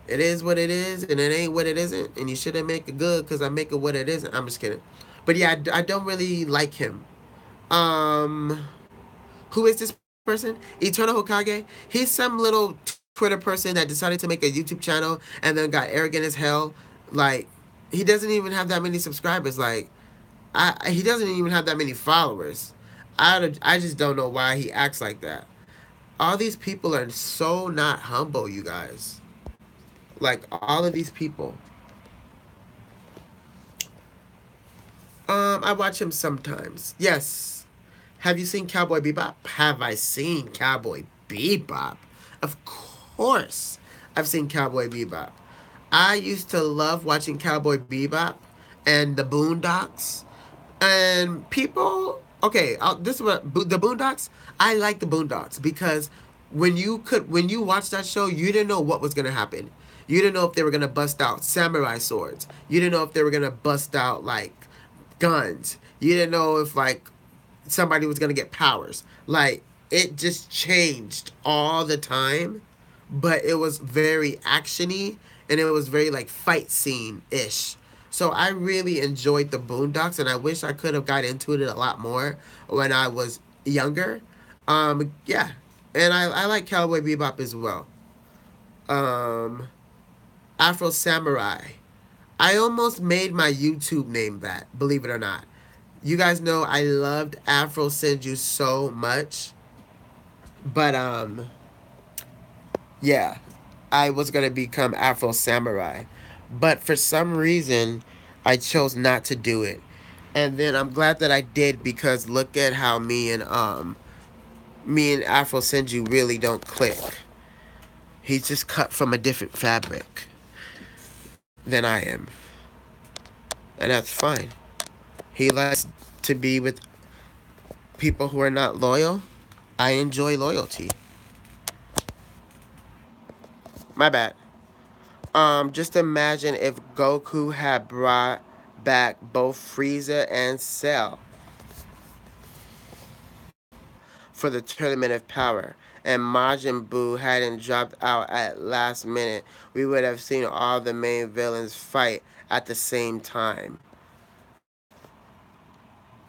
it is what it is and it ain't what it isn't. And you shouldn't make it good because I make it what it isn't. I'm just kidding. But yeah, I don't really like him. Um, who is this person? Eternal Hokage. He's some little Twitter person that decided to make a YouTube channel and then got arrogant as hell. Like, he doesn't even have that many subscribers. Like, he doesn't even have that many followers. I just don't know why he acts like that. All these people are so not humble, you guys. Like, all of these people. I watch him sometimes. Yes. Have you seen Cowboy Bebop? Have I seen Cowboy Bebop? Of course, I've seen Cowboy Bebop. I used to love watching Cowboy Bebop and the Boondocks. And people, okay, this is what the Boondocks. I like the Boondocks because when you watch that show, you didn't know what was gonna happen. You didn't know if they were gonna bust out samurai swords. You didn't know if they were gonna bust out like guns. You didn't know if like somebody was gonna get powers. Like, it just changed all the time, but it was very actiony and it was very like fight scene ish. So I really enjoyed the Boondocks, and I wish I could have got into it a lot more when I was younger. Yeah, and I like Cowboy Bebop as well. Um, Afro Samurai. I almost made my YouTube name that, believe it or not. You guys know I loved Afro Senju so much. But yeah, I was gonna become Afro Samurai. But for some reason I chose not to do it. And then I'm glad that I did because look at how me and Afro Senju really don't click. He's just cut from a different fabric than I am. And that's fine. He likes to be with people who are not loyal. I enjoy loyalty. My bad. Just imagine if Goku had brought back both Frieza and Cell for the Tournament of Power, and Majin Buu hadn't dropped out at last minute. We would have seen all the main villains fight at the same time.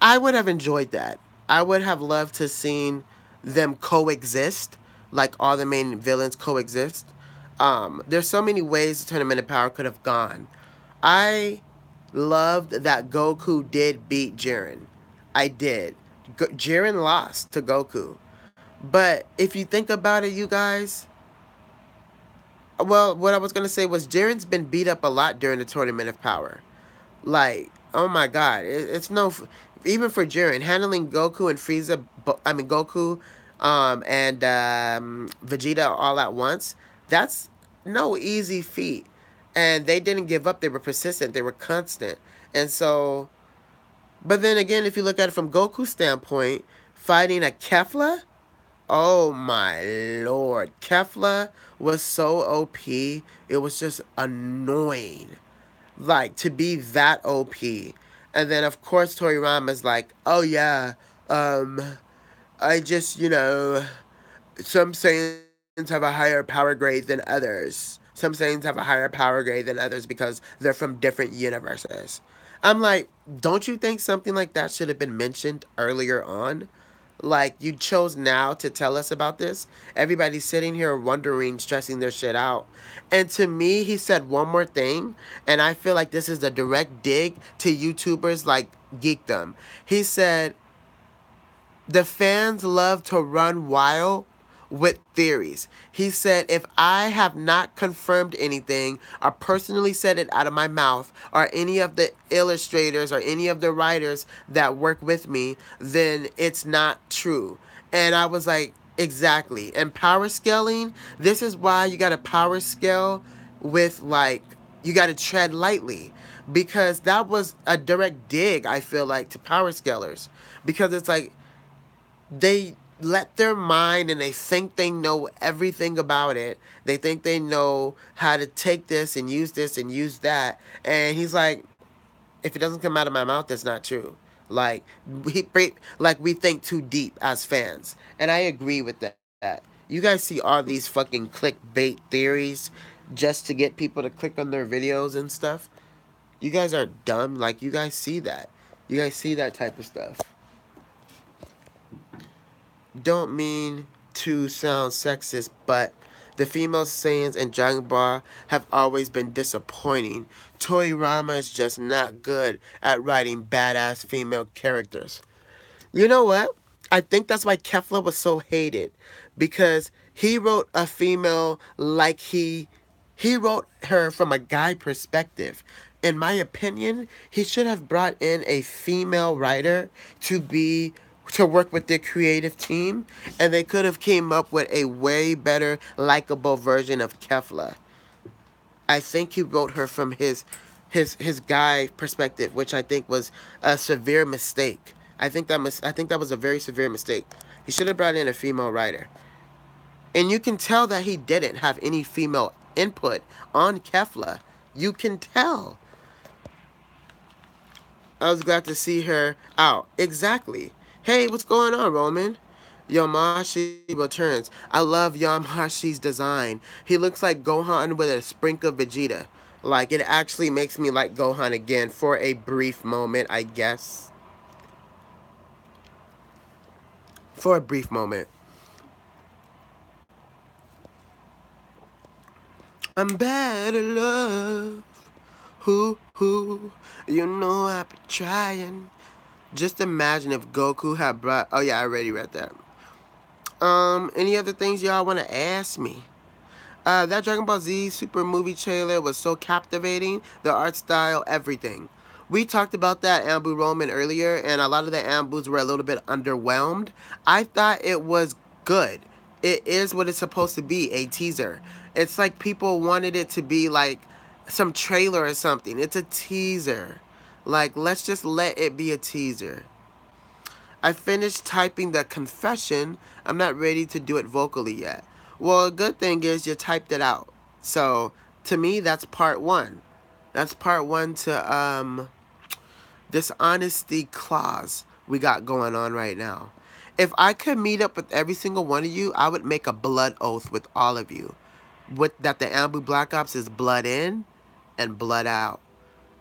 I would have enjoyed that. I would have loved to seen them coexist, like all the main villains coexist. There's so many ways the Tournament of Power could have gone. I loved that Goku did beat Jiren. I did. Jiren lost to Goku. But if you think about it, you guys, well, what I was gonna say was Jiren's been beat up a lot during the Tournament of Power. Like, oh my God, it's no, even for Jiren handling Goku and Frieza. I mean Goku, and Vegeta all at once. That's no easy feat, and they didn't give up. They were persistent. They were constant, and so. But then again, if you look at it from Goku's standpoint, fighting a Kefla. Oh my lord. Kefla was so OP. It was just annoying. Like, to be that OP. And then, of course, Toriyama's like, oh yeah, um, I just, some Saiyans have a higher power grade than others. Some Saiyans have a higher power grade than others because they're from different universes. I'm like, don't you think something like that should have been mentioned earlier on? Like, you chose now to tell us about this. Everybody's sitting here wondering, stressing their shit out. And to me, he said one more thing, and I feel like this is a direct dig to YouTubers like Geekdom. He said, the fans love to run wild with theories. He said, if I have not confirmed anything or personally said it out of my mouth, or any of the illustrators or any of the writers that work with me, then it's not true. And I was like, exactly. And power scaling, this is why you got to power scale with like You got to tread lightly, because that was a direct dig, I feel like, to power scalers, because it's like they let their mind and they think they know everything about it. They think they know how to take this and use that. And he's like, if it doesn't come out of my mouth, that's not true. Like we think too deep as fans, and I agree with that. You guys see all these fucking clickbait theories just to get people to click on their videos and stuff. You guys are dumb. Like, you guys see that. You guys see that type of stuff. Don't mean to sound sexist, but the female Saiyans in Dragon Ball have always been disappointing. Toriyama is just not good at writing badass female characters. You know what? I think that's why Kefla was so hated, because he wrote a female like he wrote her from a guy perspective. In my opinion, he should have brought in a female writer to work with the creative team, and they could have came up with a way better likable version of Kefla. I think he wrote her from his guy perspective, which I think was a severe mistake. I think that was a very severe mistake. He should have brought in a female writer. And you can tell that he didn't have any female input on Kefla. You can tell. I was glad to see her out. Exactly. Hey, what's going on, Roman? Yamashi returns. I love Yamashi's design. He looks like Gohan with a sprinkle of Vegeta. Like, it actually makes me like Gohan again for a brief moment, I guess. For a brief moment. I'm bad at love. Who, you know I've been trying. Just imagine if Goku had brought. Oh yeah, I already read that. Any other things y'all want to ask me? That Dragon Ball Z Super movie trailer was so captivating. The art style, everything. We talked about that Ambu Roman earlier, and a lot of the Ambus were a little bit underwhelmed. I thought it was good. It is what it's supposed to be, a teaser. It's like people wanted it to be like some trailer or something. It's a teaser. Like, let's just let it be a teaser. I finished typing the confession. I'm not ready to do it vocally yet. Well, a good thing is you typed it out. So, to me, that's part one. That's part one to this honesty clause we got going on right now. If I could meet up with every single one of you, I would make a blood oath with all of you. With that, the Ambu Black Ops is blood in and blood out.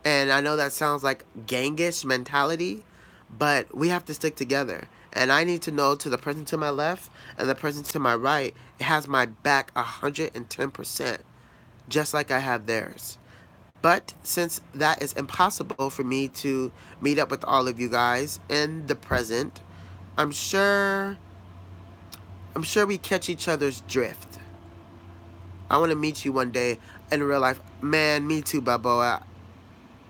And I know that sounds like gangish mentality, but we have to stick together. And I need to know, to the person to my left and the person to my right, it has my back 110%, just like I have theirs. But since that is impossible for me to meet up with all of you guys in the present, I'm sure I'm sure we catch each other's drift. I want to meet you one day in real life. Man, me too, Balboa.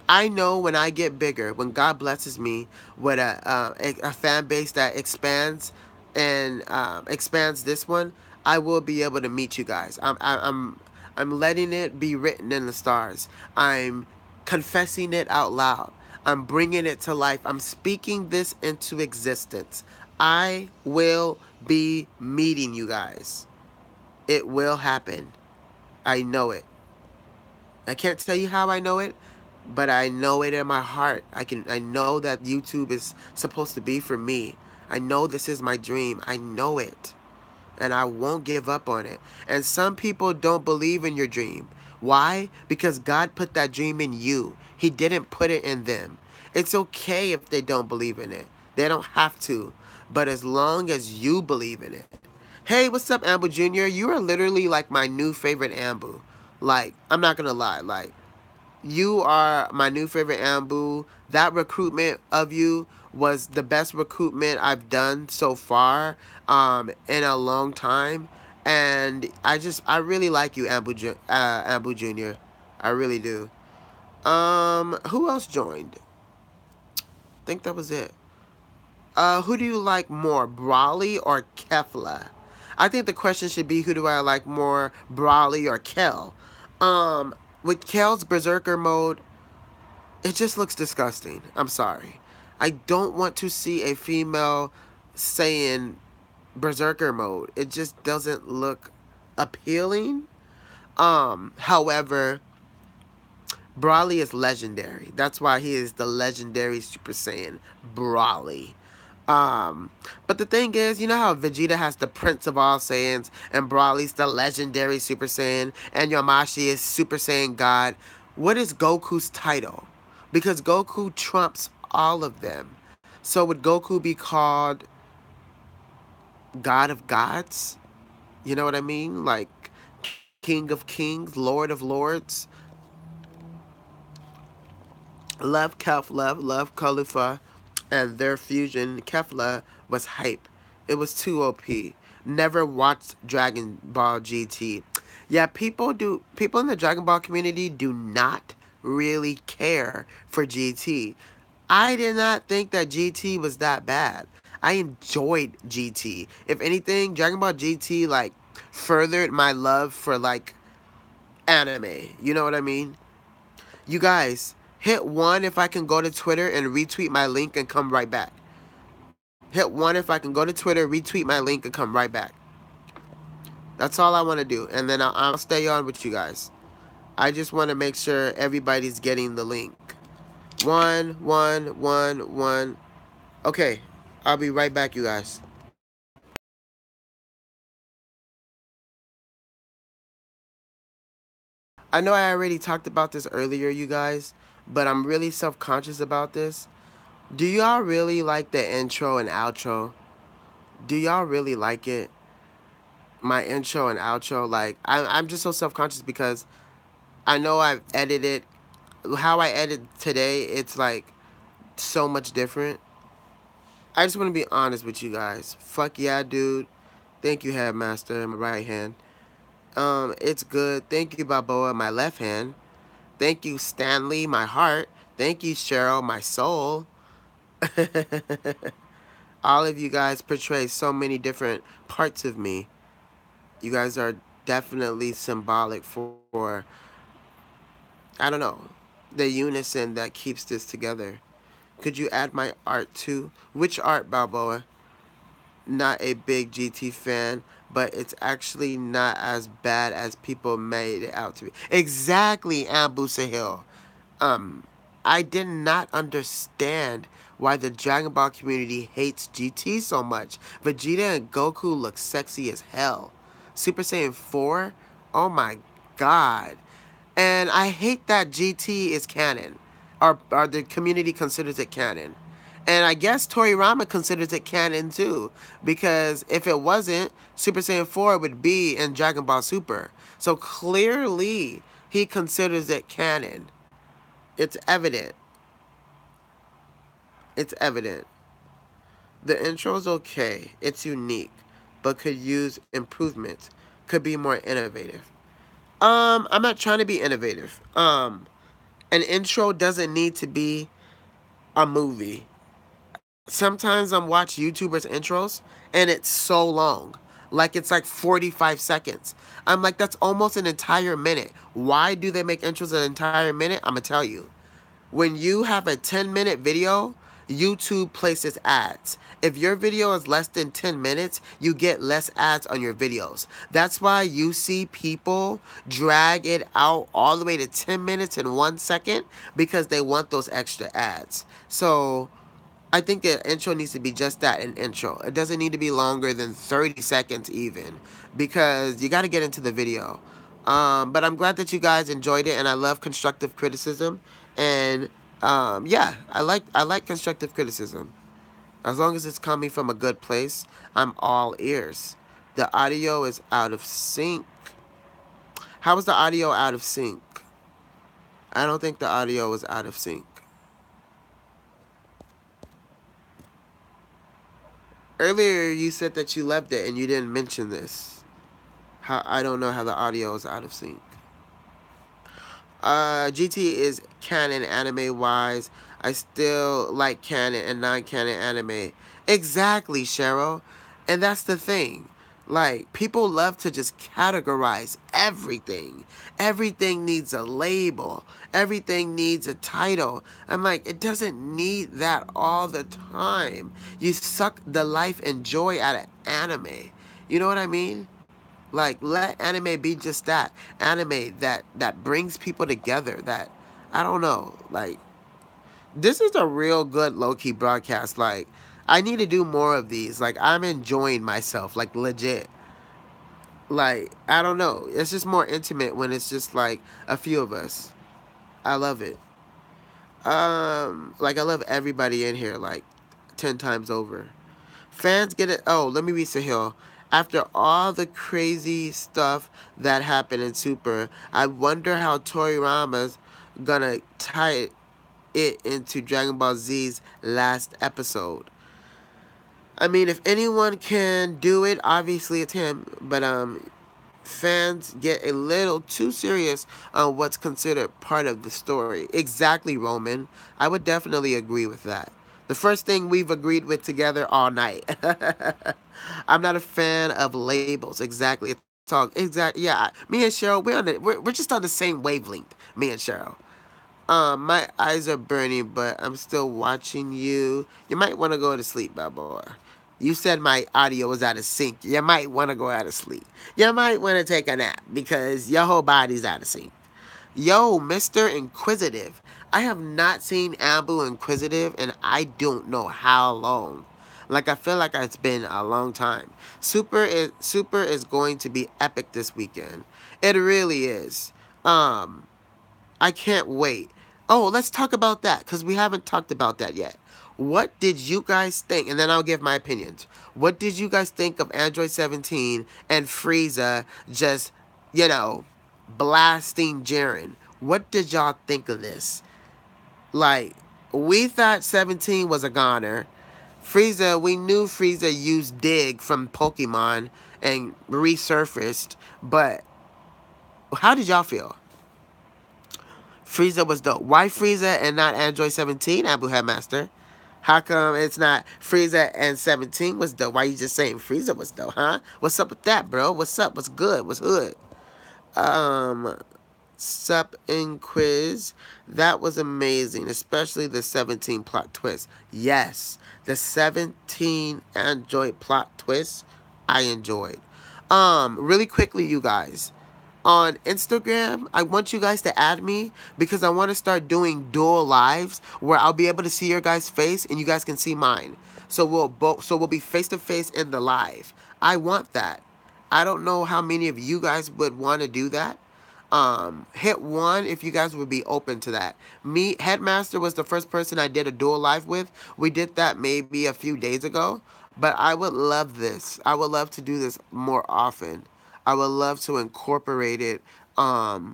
I know when I get bigger, when God blesses me with a fan base that expands and expands this one, I will be able to meet you guys. I'm letting it be written in the stars. I'm confessing it out loud. I'm bringing it to life. I'm speaking this into existence. I will be meeting you guys. It will happen. I know it. I can't tell you how I know it, but I know it in my heart. I know that YouTube is supposed to be for me. I know this is my dream. I know it. And I won't give up on it. And some people don't believe in your dream. Why? Because God put that dream in you. He didn't put it in them. It's okay if they don't believe in it. They don't have to. But as long as you believe in it. Hey, what's up, Ambu Jr.? You are literally like my new favorite Ambu. Like, I'm not gonna lie. Like, you are my new favorite Ambu. That recruitment of you was the best recruitment I've done so far in a long time. And I really like you, Ambu Jr. I really do. Who else joined? I think that was it. Who do you like more, Brawly or Kefla? I think the question should be, who do I like more, Brawly or Kel? Um, with Kale's Berserker mode, it just looks disgusting. I'm sorry. I don't want to see a female saying Berserker mode. It just doesn't look appealing. However, Brawly is legendary. That's why he is the legendary Super Saiyan Brawly. Um, but the thing is, you know how Vegeta has the Prince of all Saiyans, and Brawly's the legendary Super Saiyan, and Yamashi is Super Saiyan God. What is Goku's title? Because Goku trumps all of them. So would Goku be called God of Gods? You know what I mean? Like King of Kings, Lord of Lords. Love Kefla, love Khalifa, and their fusion, Kefla, was hype. It was too OP. Never watched Dragon Ball GT. Yeah, people in the Dragon Ball community do not really care for GT. I did not think that GT was that bad. I enjoyed GT. If anything, Dragon Ball GT like furthered my love for like anime. You know what I mean? You guys, hit one if I can go to Twitter and retweet my link and come right back. Hit one if I can go to Twitter, retweet my link, and come right back. That's all I want to do. And then I'll stay on with you guys. I just want to make sure everybody's getting the link. One. Okay, I'll be right back, you guys. I know I already talked about this earlier, you guys, but I'm really self-conscious about this. Do y'all really like the intro and outro? Do y'all really like it? My intro and outro, like I'm just so self-conscious because I know I've edited how I edit today. It's like so much different. I just want to be honest with you guys. Fuck yeah, dude. Thank you, Headmaster, my right hand. It's good. Thank you, Balboa, my left hand. Thank you, Stanley, my heart. Thank you, Cheryl, my soul. All of you guys portray so many different parts of me. You guys are definitely symbolic for, I don't know, the unison that keeps this together. Could you add my art too? Which art, Balboa? Not a big GT fan, but it's actually not as bad as people made it out to be. Exactly, Ambu Sahil. Um, I did not understand why the Dragon Ball community hates GT so much. Vegeta and Goku look sexy as hell. Super Saiyan 4? Oh my god. And I hate that GT is canon. Or the community considers it canon. And I guess Toriyama considers it canon too. Because if it wasn't, Super Saiyan 4 would be in Dragon Ball Super. So clearly, he considers it canon. It's evident. It's evident. The intro's okay. It's unique. But could use improvements. Could be more innovative. I'm not trying to be innovative. An intro doesn't need to be a movie. Sometimes I'm watch YouTubers intros and it's so long. Like it's like 45 seconds. I'm like, that's almost an entire minute. Why do they make intros an entire minute? I'm gonna tell you. When you have a 10-minute video, YouTube places ads. If your video is less than 10 minutes, you get less ads on your videos. That's why you see people drag it out all the way to 10 minutes and 1 second because they want those extra ads. So I think the intro needs to be just that, an intro. It doesn't need to be longer than 30 seconds even because you got to get into the video. But I'm glad that you guys enjoyed it, and I love constructive criticism. And yeah, I like constructive criticism. As long as it's coming from a good place, I'm all ears. The audio is out of sync. How is the audio out of sync? I don't think the audio is out of sync. Earlier, you said that you loved it, and you didn't mention this. How I don't know how the audio is out of sync. GT is canon anime wise. I still like canon and non-canon anime. Exactly, Cheryl. And that's the thing. Like, people love to just categorize everything. Everything needs a label. Everything needs a title. I'm like, it doesn't need that all the time. You suck the life and joy out of anime. You know what I mean? Like, let anime be just that. Anime that brings people together. That, I don't know. Like, this is a real good low-key broadcast. Like, I need to do more of these. Like, I'm enjoying myself. Like, legit. Like, I don't know. It's just more intimate when it's just like a few of us. I love it. Like, I love everybody in here like 10 times over. Fans get it. Oh, let me read Sahil. After all the crazy stuff that happened in Super, I wonder how Toriyama's gonna tie it into Dragon Ball Z's last episode. I mean, if anyone can do it, obviously it's him. But fans get a little too serious on what's considered part of the story. Exactly, Roman. I would definitely agree with that. The first thing we've agreed with together all night. I'm not a fan of labels. Exactly. It's all exactly. Yeah, me and Cheryl, we're just on the same wavelength. Me and Cheryl. My eyes are burning, but I'm still watching you. You might want to go to sleep, Balboa. You said my audio was out of sync. You might want to go out of sleep. You might want to take a nap because your whole body's out of sync. Yo, Mr. Inquisitive. I have not seen Ambu Inquisitive and I don't know how long. Like, I feel like it's been a long time. Super is going to be epic this weekend. It really is. Um I can't wait. Oh, let's talk about that because we haven't talked about that yet. What did you guys think? And then I'll give my opinions. What did you guys think of Android 17 and Frieza just, you know, blasting Jiren? What did y'all think of this? Like, we thought 17 was a goner. Frieza, we knew Frieza used Dig from Pokemon and resurfaced, but how did y'all feel? Frieza was dope. Why Frieza and not Android 17, Abu Headmaster? How come it's not Frieza and 17 was dope? Why you just saying Frieza was dope, huh? What's up with that, bro? What's up? What's good? What's hood? Um, Sup in quiz. That was amazing, especially the 17 plot twist. Yes, the 17 Android plot twist I enjoyed. Really quickly, you guys. On Instagram, I want you guys to add me because I want to start doing dual lives where I'll be able to see your guys' face and you guys can see mine. So we'll be face to face in the live. I want that. I don't know how many of you guys would want to do that. Hit one if you guys would be open to that. Me, Headmaster was the first person I did a dual live with. We did that maybe a few days ago, but I would love this. I would love to do this more often. I would love to incorporate it. I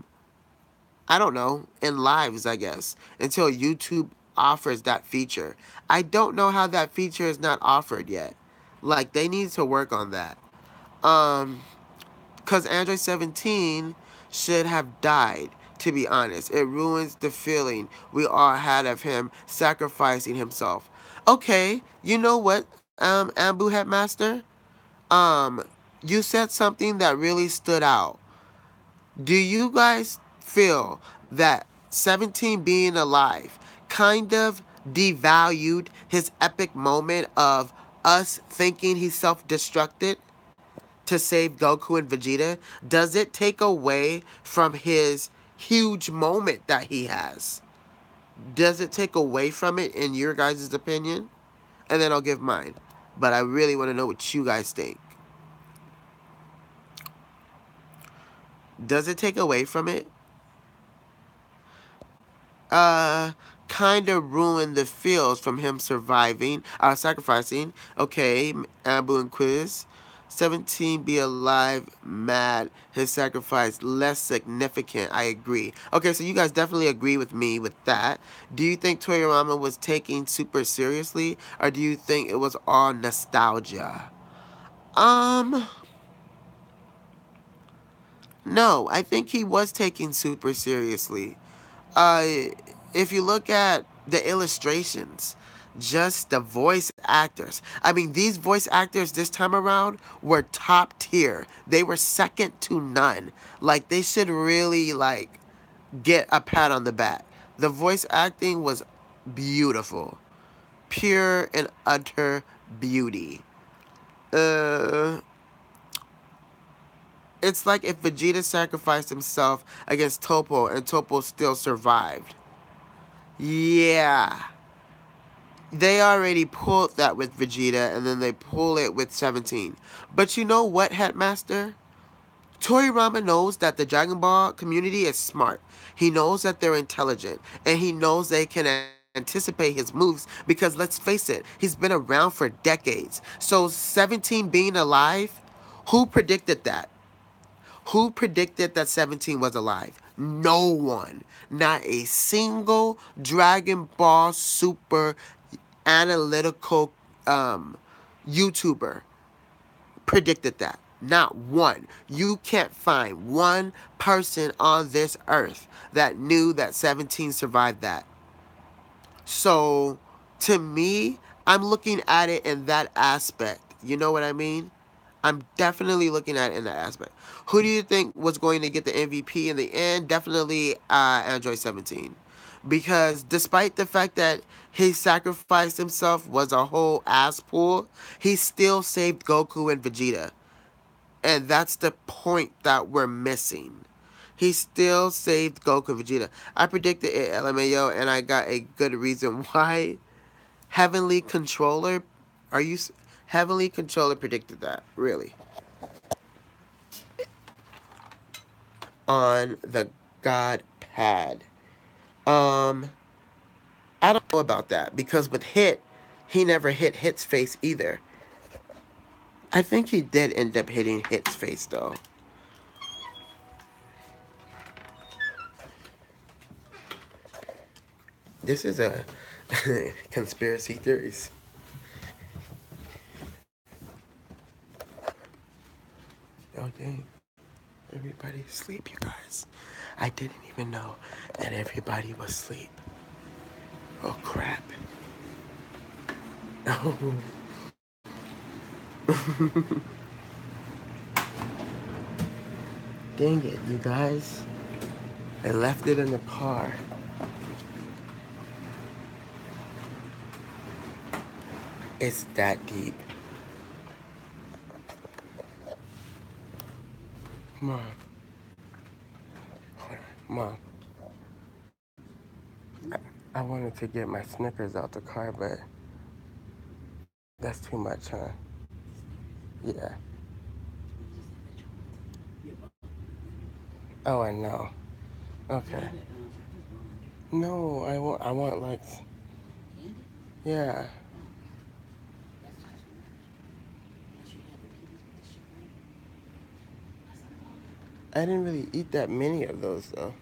don't know, in lives, I guess, until YouTube offers that feature. I don't know how that feature is not offered yet. Like, they need to work on that. Um, because Android 17 should have died, to be honest. It ruins the feeling we all had of him sacrificing himself. Okay, you know what, Ambu Headmaster? Um, you said something that really stood out. Do you guys feel that 17 being alive kind of devalued his epic moment of us thinking he self-destructed to save Goku and Vegeta? Does it take away from his huge moment that he has? Does it take away from it in your guys' opinion? And then I'll give mine. But I really want to know what you guys think. Does it take away from it? Kind of ruined the feels from him sacrificing. Okay, Abu and Quiz. 17 be alive, mad, his sacrifice less significant. I agree. Okay, so you guys definitely agree with me with that. Do you think Toriyama was taking Super seriously, or do you think it was all nostalgia? Um, no, I think he was taking Super seriously. Uh, if you look at the illustrations, just the voice actors. I mean, these voice actors this time around were top tier. They were second to none. Like, they should really, like, get a pat on the back. The voice acting was beautiful. Pure and utter beauty. Uh, it's like if Vegeta sacrificed himself against Topo and Topo still survived. Yeah. They already pulled that with Vegeta and then they pull it with 17. But you know what, Headmaster? Toriyama knows that the Dragon Ball community is smart. He knows that they're intelligent, and he knows they can anticipate his moves because let's face it, he's been around for decades. So 17 being alive, who predicted that? Who predicted that 17 was alive? No one. Not a single Dragon Ball Super analytical YouTuber predicted that. Not one. You can't find one person on this earth that knew that 17 survived that. So, to me, I'm looking at it in that aspect. You know what I mean? I'm definitely looking at it in that aspect. Who do you think was going to get the MVP in the end? Definitely Android 17. Because despite the fact that he sacrificed himself was a whole ass pool, he still saved Goku and Vegeta. And that's the point that we're missing. He still saved Goku and Vegeta. I predicted it, LMAO, and I got a good reason why. Heavenly Controller, are you... Heavenly Controller predicted that, really. On the God Pad. Um, I don't know about that, because with Hit, he never hit Hit's face either. I think he did end up hitting Hit's face, though. This is a conspiracy theories. Oh dang. Everybody's asleep, you guys. I didn't even know that everybody was asleep. Oh crap. Oh. Dang it, you guys. I left it in the car. It's that deep. Mom. Hold on. Mom. I wanted to get my Snickers out the car, but that's too much, huh? Yeah. Oh, I know. Okay. No, I want like, yeah. I didn't really eat that many of those though.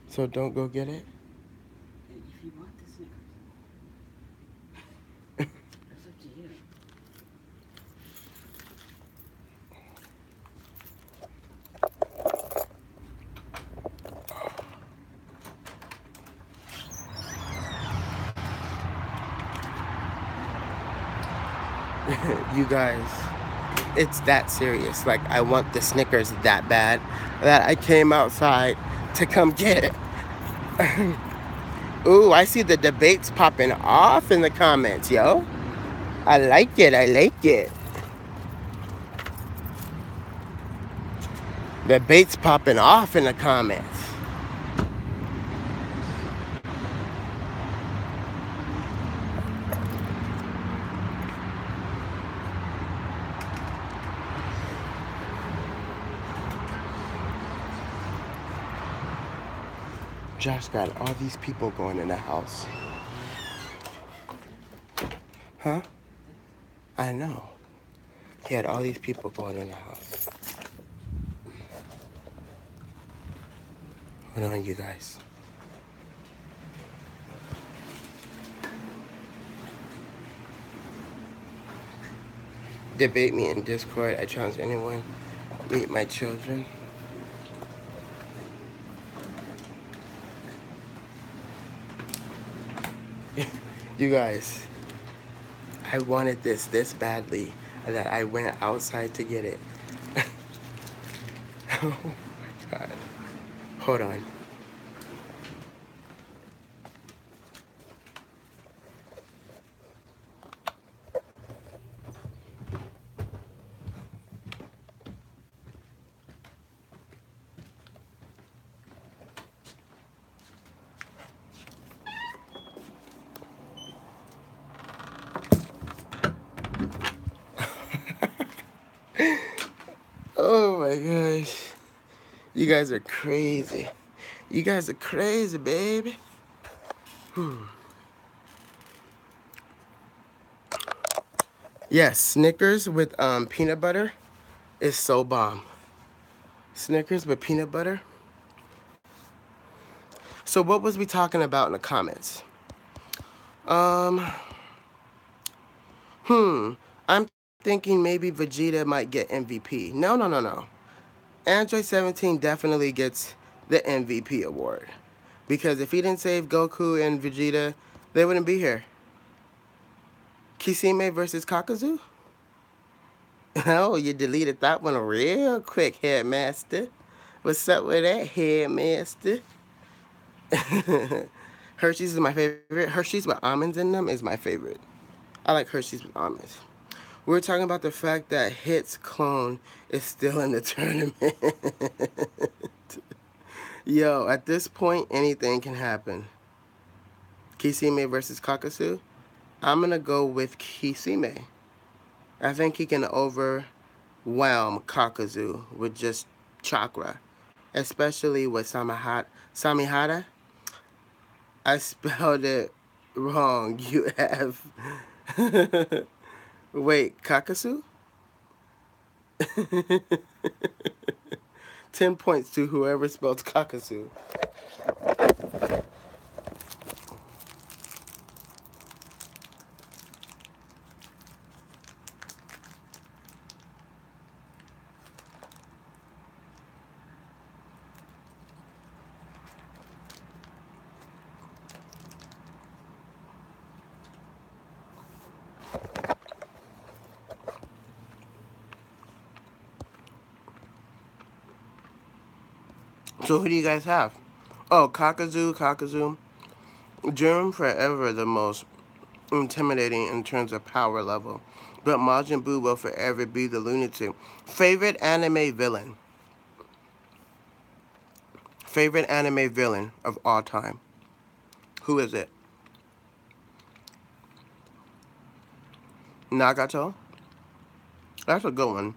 So don't go get it? You guys, it's that serious. Like, I want the Snickers that bad that I came outside to come get it. Ooh, I see the debates popping off in the comments, yo. I like it. I like it. Debates popping off in the comments. Josh got all these people going in the house. Huh? I know. He had all these people going in the house. Hold on, you guys. Debate me in Discord. I challenge anyone. Meet my children. You guys, I wanted this badly that I went outside to get it. Oh my god. Hold on. Oh my gosh. You guys are crazy. You guys are crazy, baby. Yes, Snickers with peanut butter is so bomb. Snickers with peanut butter. So what was we talking about in the comments? Um, I'm thinking maybe Vegeta might get MVP. No, no, no, no. Android 17 definitely gets the MVP award. Because if he didn't save Goku and Vegeta, they wouldn't be here. Kisame versus Kakazu? Oh, you deleted that one real quick, Headmaster. What's up with that, Headmaster? Hershey's is my favorite. Hershey's with almonds in them is my favorite. I like Hershey's with almonds. We're talking about the fact that Hit's clone is still in the tournament. Yo, at this point, anything can happen. Kisame versus Kakasu? I'm going to go with Kisame. I think he can overwhelm Kakazu with just chakra. Especially with Samihara. I spelled it wrong. You have... Wait, Kakasu? 10 points to whoever spelled Kakasu. So who do you guys have? Oh, Kakazu. Germ forever the most intimidating in terms of power level. But Majin Buu will forever be the lunatic. Favorite anime villain? Favorite anime villain of all time? Who is it? Nagato? That's a good one.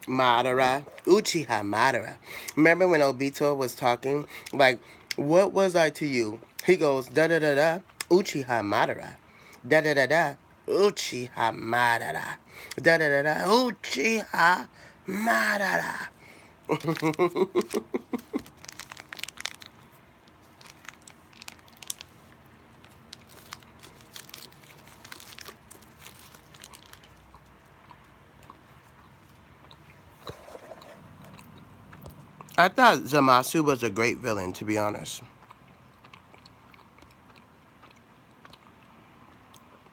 Madara. Uchiha Madara. Remember when Obito was talking? Like, what was I to you? He goes, da da da da, Uchiha Madara. Da da da da, Uchiha Madara. Da da da da, Uchiha Madara. I thought Zamasu was a great villain, to be honest.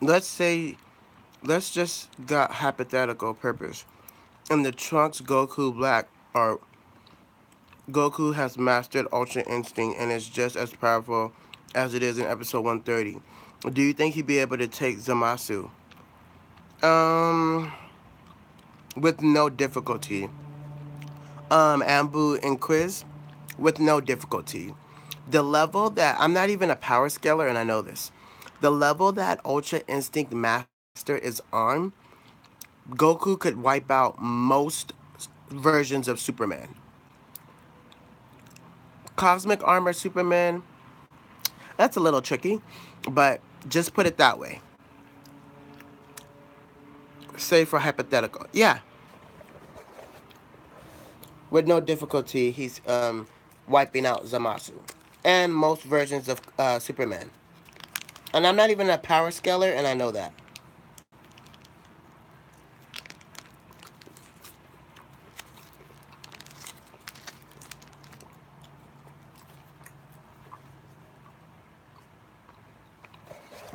Let's say, let's just got hypothetical purpose. In the Trunks Goku Black, or Goku has mastered Ultra Instinct and is just as powerful as it is in episode 130. Do you think he'd be able to take Zamasu? Um, with no difficulty. Ambu and Quiz, with no difficulty. The level that, I'm not even a power scaler and I know this. The level that Ultra Instinct Master is on, Goku could wipe out most versions of Superman. Cosmic Armor Superman, that's a little tricky, but just put it that way. Say for hypothetical. Yeah, with no difficulty, he's wiping out Zamasu and most versions of Superman. And I'm not even a power scaler, and I know that.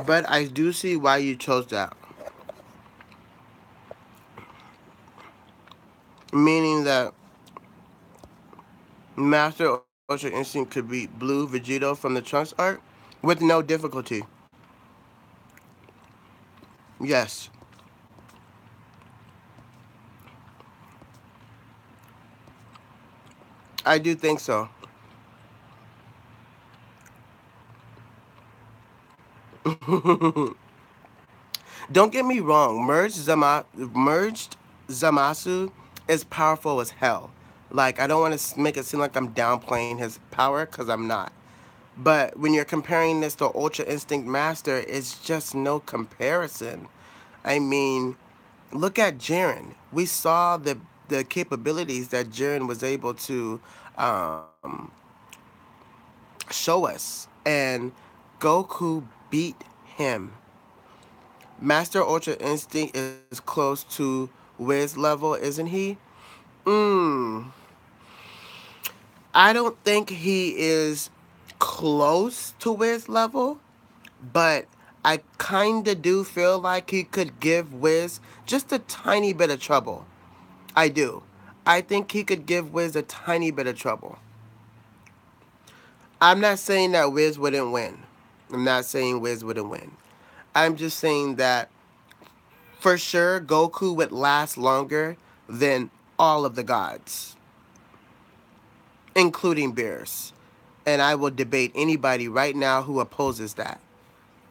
But I do see why you chose that. Meaning that Master Ultra Instinct could beat Blue Vegito from the Trunks art with no difficulty. Yes, I do think so. Don't get me wrong, merged Zamasu is powerful as hell. Like, I don't want to make it seem like I'm downplaying his power, because I'm not. But when you're comparing this to Ultra Instinct Master, it's just no comparison. I mean, look at Jiren. We saw the capabilities that Jiren was able to um, show us, and Goku beat him. Master Ultra Instinct is close to Wiz level, isn't he? Mm, I don't think he is close to Wiz level, but I kinda do feel like he could give Wiz just a tiny bit of trouble. I do. I think he could give Wiz a tiny bit of trouble. I'm not saying that Wiz wouldn't win. I'm not saying Wiz wouldn't win. I'm just saying that for sure Goku would last longer than all of the gods, including Beerus. And I will debate anybody right now who opposes that.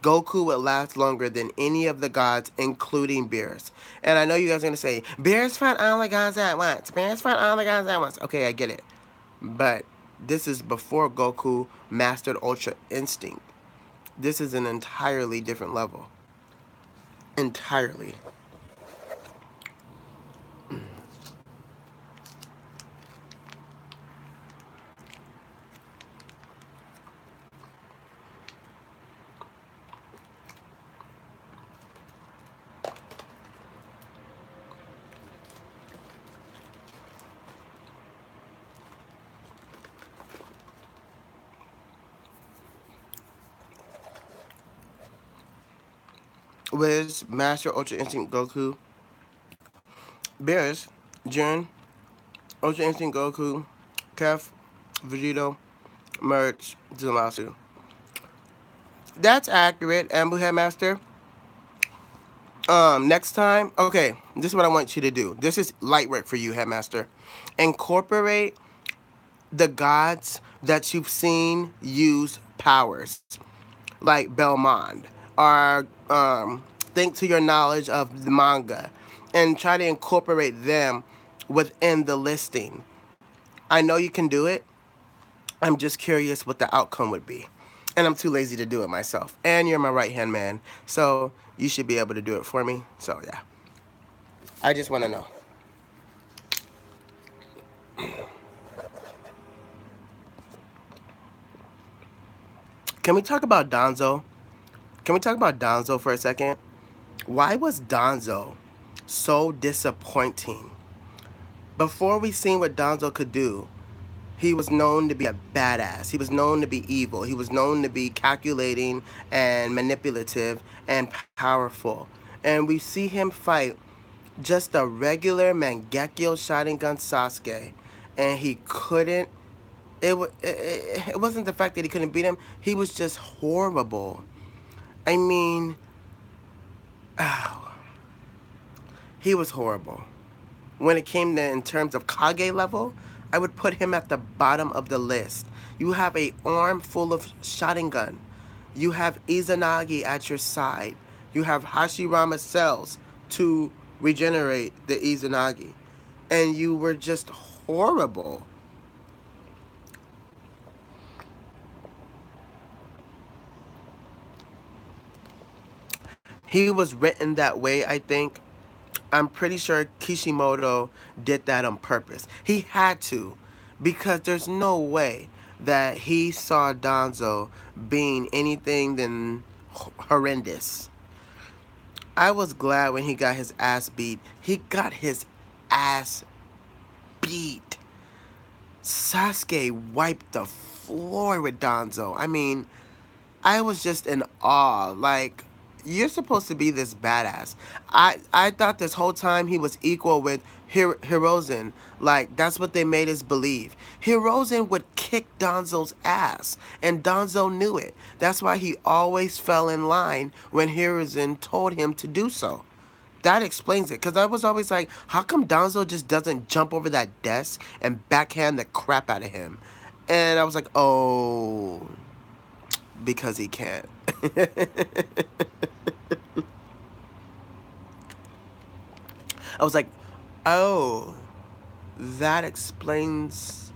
Goku would last longer than any of the gods, including Beerus. And I know you guys are going to say, Beerus fought all the gods at once. Beerus fought all the gods at once. Okay, I get it. But this is before Goku mastered Ultra Instinct. This is an entirely different level. Entirely. Wiz, Master Ultra Instinct Goku, Beerus, Jiren, Ultra Instinct Goku, Kef, Vegito, Merch, Zamasu. That's accurate, Ambu Headmaster. Next time, okay, this is what I want you to do. This is light work for you, Headmaster. Incorporate the gods that you've seen use powers, like Belmond, or think to your knowledge of the manga, and try to incorporate them within the listing. I know you can do it. I'm just curious what the outcome would be. And I'm too lazy to do it myself. And you're my right hand man, so you should be able to do it for me. So, yeah. I just want to know. Can we talk about Donzo? Can we talk about Donzo for a second? Why was Donzo so disappointing? Before we seen what Donzo could do, he was known to be a badass. He was known to be evil. He was known to be calculating and manipulative and powerful. And we see him fight just a regular Mangekyo Sharingan Sasuke, and he couldn't. It wasn't the fact that he couldn't beat him. He was just horrible. I mean, oh, he was horrible. When it came to in terms of Kage level, I would put him at the bottom of the list. You have a arm full of Sharingan. You have Izanagi at your side. You have Hashirama cells to regenerate the Izanagi. And you were just horrible. He was written that way, I think. I'm pretty sure Kishimoto did that on purpose. He had to, because there's no way that he saw Donzo being anything than horrendous. I was glad when he got his ass beat. He got his ass beat. Sasuke wiped the floor with Donzo. I mean, I was just in awe. Like, you're supposed to be this badass. I thought this whole time he was equal with Hirozen. Like, that's what they made us believe. Hirozen would kick Donzo's ass, and Donzo knew it. That's why he always fell in line when Hirozen told him to do so. That explains it. Because I was always like, how come Donzo just doesn't jump over that desk and backhand the crap out of him? And I was like, oh, because he can't. I was like, oh, that explains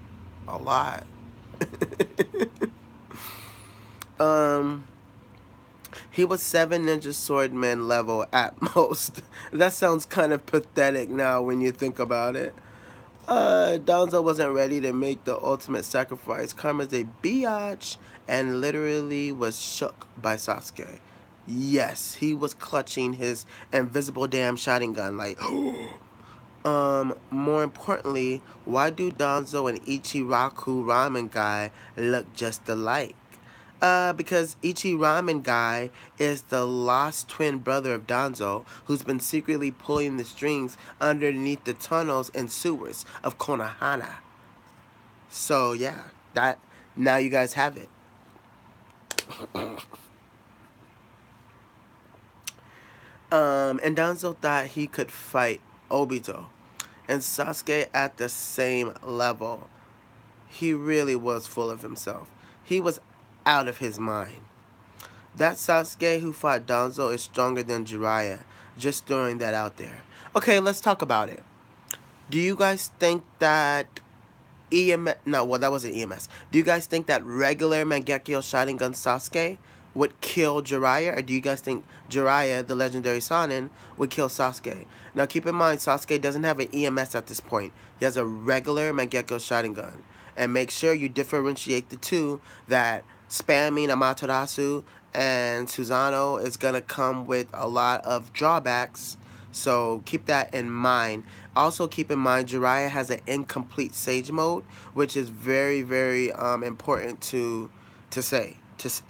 a lot. um, he was 7 ninja swordman level at most. That sounds kind of pathetic now when you think about it. Donzo wasn't ready to make the ultimate sacrifice. Karma's a biatch and literally was shook by Sasuke. Yes, he was clutching his invisible damn shotting gun like more importantly, why do Donzo and Ichiraku Ramen Guy look just alike? Because Ichi Ramen Guy is the lost twin brother of Donzo, who's been secretly pulling the strings underneath the tunnels and sewers of Konohana. So yeah, that now you guys have it. And Donzo thought he could fight Obito and Sasuke at the same level. He really was full of himself. He was out of his mind. That Sasuke who fought Danzo is stronger than Jiraiya. Just throwing that out there. Okay, let's talk about it. Do you guys think that EMS... No, well, that wasn't EMS. Do you guys think that regular Mangekyo Sharingan Sasuke would kill Jiraiya? Or do you guys think Jiraiya, the legendary Sanin, would kill Sasuke? Now, keep in mind, Sasuke doesn't have an EMS at this point. He has a regular Mangekyo Sharingan. And make sure you differentiate the two, that spamming Amaterasu and Susanoo is going to come with a lot of drawbacks. So keep that in mind. Also keep in mind Jiraiya has an incomplete Sage mode, which is very, very important to say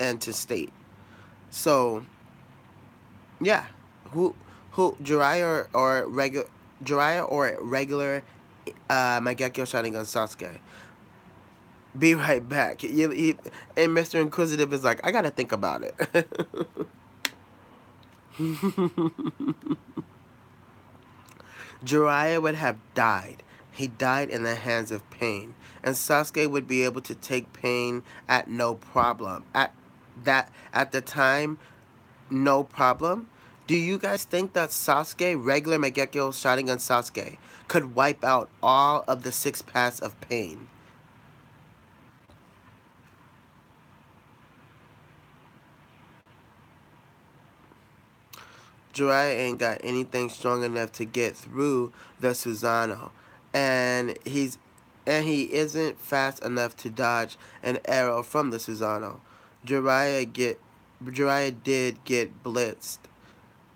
and to state. So yeah, who Jiraiya or regular Mangekyo Sharingan Sasuke? Be right back. And Mr. Inquisitive is like, I gotta think about it. Jiraiya would have died. He died in the hands of pain, and Sasuke would be able to take pain at no problem. At the time, no problem. Do you guys think that Sasuke, regular Mangekyo Sharingan Sasuke, could wipe out all of the 6 paths of pain? Jiraiya ain't got anything strong enough to get through the Susanoo, and he isn't fast enough to dodge an arrow from the Susanoo. Jiraiya get Jiraiya did get blitzed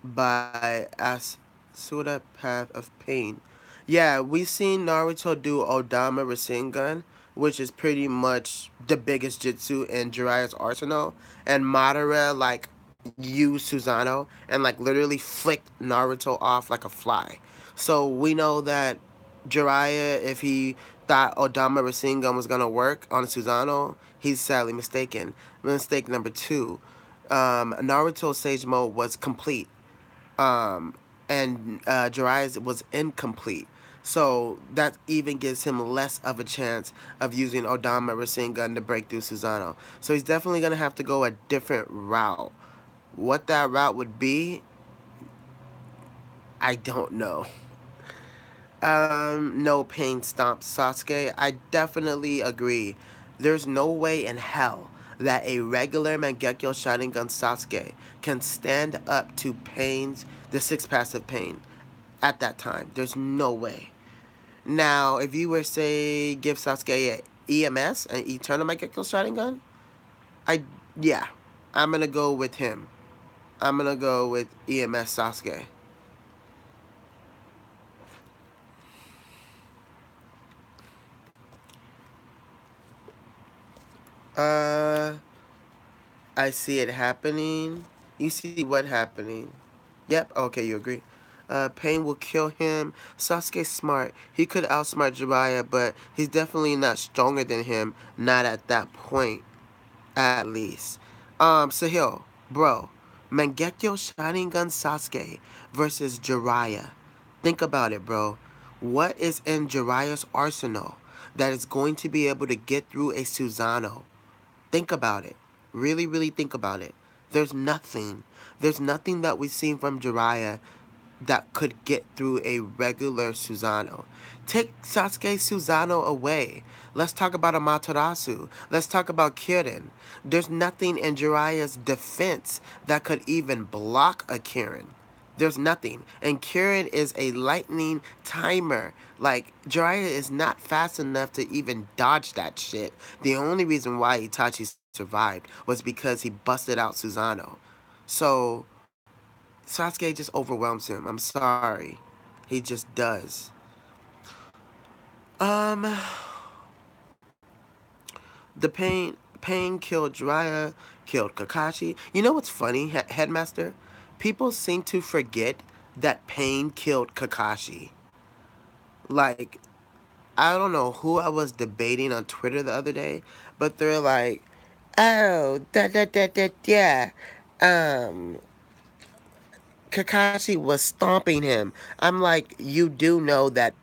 by Asura Path of Pain. Yeah, we seen Naruto do Odama Rasengan, which is pretty much the biggest jutsu in Jiraiya's arsenal, and Madara like used Susanoo and like literally flicked Naruto off like a fly. So we know that Jiraiya, if he thought Odama Rasengan was gonna work on Susanoo, he's sadly mistaken. Mistake number two. Naruto Sage Mode was complete, and Jiraiya's was incomplete. So that even gives him less of a chance of using Odama Rasengan to break through Susanoo. So he's definitely going to have to go a different route. What that route would be, I don't know. No pain stomp Sasuke. I definitely agree. There's no way in hell that a regular Mangekyo Sharingan Sasuke can stand up to pains, the 6 passive pain, at that time. There's no way. Now, if you were say give Sasuke a EMS, an Eternal Mangekyo Sharingan, I yeah, I'm gonna go with him. I'm gonna go with EMS Sasuke. Uh, I see it happening. You see what happening? Yep. Okay, you agree. Pain will kill him. Sasuke's smart. He could outsmart Jiraiya, but he's definitely not stronger than him. Not at that point, at least. Sahil, bro, Mangekyo Sharingan Sasuke versus Jiraiya. Think about it, bro. What is in Jiraiya's arsenal that is going to be able to get through a Susanoo? Think about it. Really, really think about it. There's nothing. There's nothing that we've seen from Jiraiya that could get through a regular Susanoo. Take Sasuke Susanoo away. Let's talk about Amaterasu. Let's talk about Kirin. There's nothing in Jiraiya's defense that could even block a Kirin. There's nothing. And Kirin is a lightning timer. Like, Jiraiya is not fast enough to even dodge that shit. The only reason why Itachi survived was because he busted out Susanoo. So, Sasuke just overwhelms him. I'm sorry. He just does. Um, the pain killed Jiraiya, killed Kakashi. You know what's funny, Headmaster? People seem to forget that Pain killed Kakashi. Like, I don't know who I was debating on Twitter the other day, but they're like, oh, yeah. Um, Kakashi was stomping him. I'm like, you do know that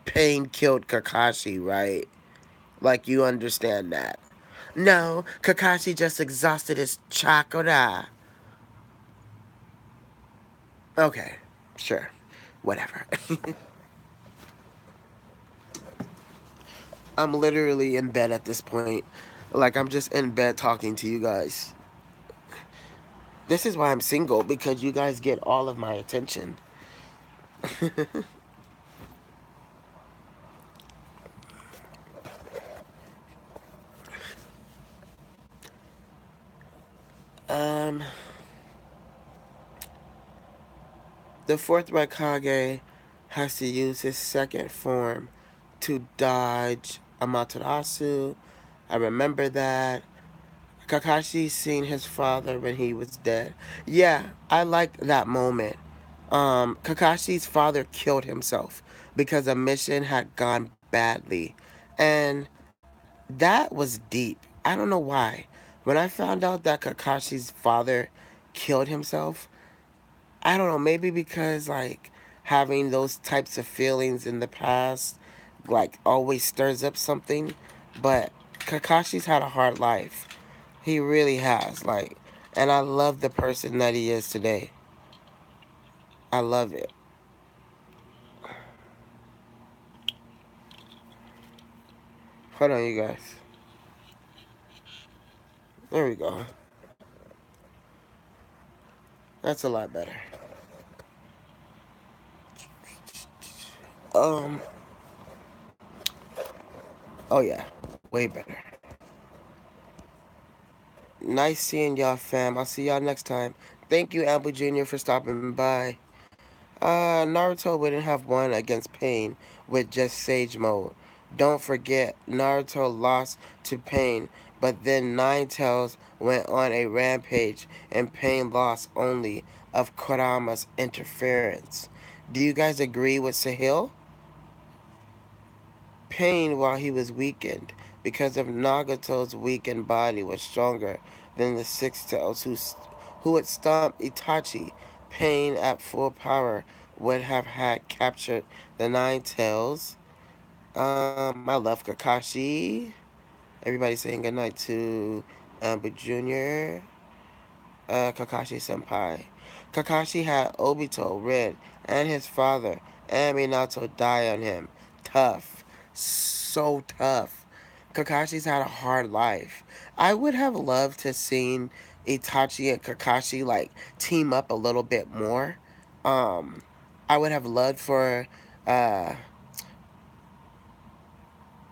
Pain killed Kakashi, right? Like, you understand that. No, Kakashi just exhausted his chakra. Okay, sure. Whatever. I'm literally in bed at this point. Like, I'm just in bed talking to you guys. This is why I'm single, because you guys get all of my attention. um, the fourth Raikage has to use his second form to dodge Amaterasu. I remember that. Kakashi seen his father when he was dead. Yeah, I liked that moment. Kakashi's father killed himself because a mission had gone badly. And that was deep. I don't know why. When I found out that Kakashi's father killed himself, I don't know, maybe because like having those types of feelings in the past like always stirs up something, but Kakashi's had a hard life. He really has, like, and I love the person that he is today. I love it. Hold on, you guys. There we go. That's a lot better. Um, oh yeah, way better. Nice seeing y'all, fam. I'll see y'all next time. Thank you, Amber Jr., for stopping by. Naruto wouldn't have won against Pain with just Sage Mode. Don't forget, Naruto lost to Pain, but then Nine Tails went on a rampage and Pain lost only of Kurama's interference. Do you guys agree with Sahil? Pain, while he was weakened, because of Nagato's weakened body, was stronger than the Six Tails who had stomped Itachi. Pain at full power would have had captured the Nine Tails. I love Kakashi. Everybody saying goodnight to Amber Jr. Kakashi Senpai. Kakashi had Obito, Red, and his father, and Minato die on him. Tough. So tough. Kakashi's had a hard life. I would have loved to seen Itachi and Kakashi like team up a little bit more. Um, I would have loved for I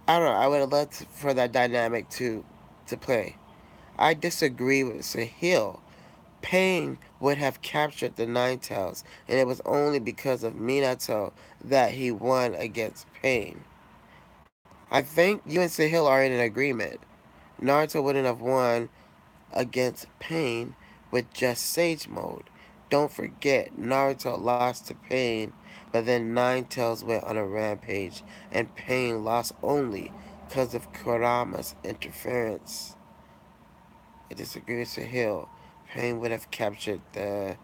don't know. I would have loved for that dynamic to play. I disagree with Sahil. Pain would have captured the Nine Tails, and it was only because of Minato that he won against Pain. I think you and Sahil are in an agreement. Naruto wouldn't have won against Pain with just Sage Mode. Don't forget, Naruto lost to Pain, but then Nine Tails went on a rampage, and Pain lost only because of Kurama's interference. It disagrees with Hill. Pain would have captured the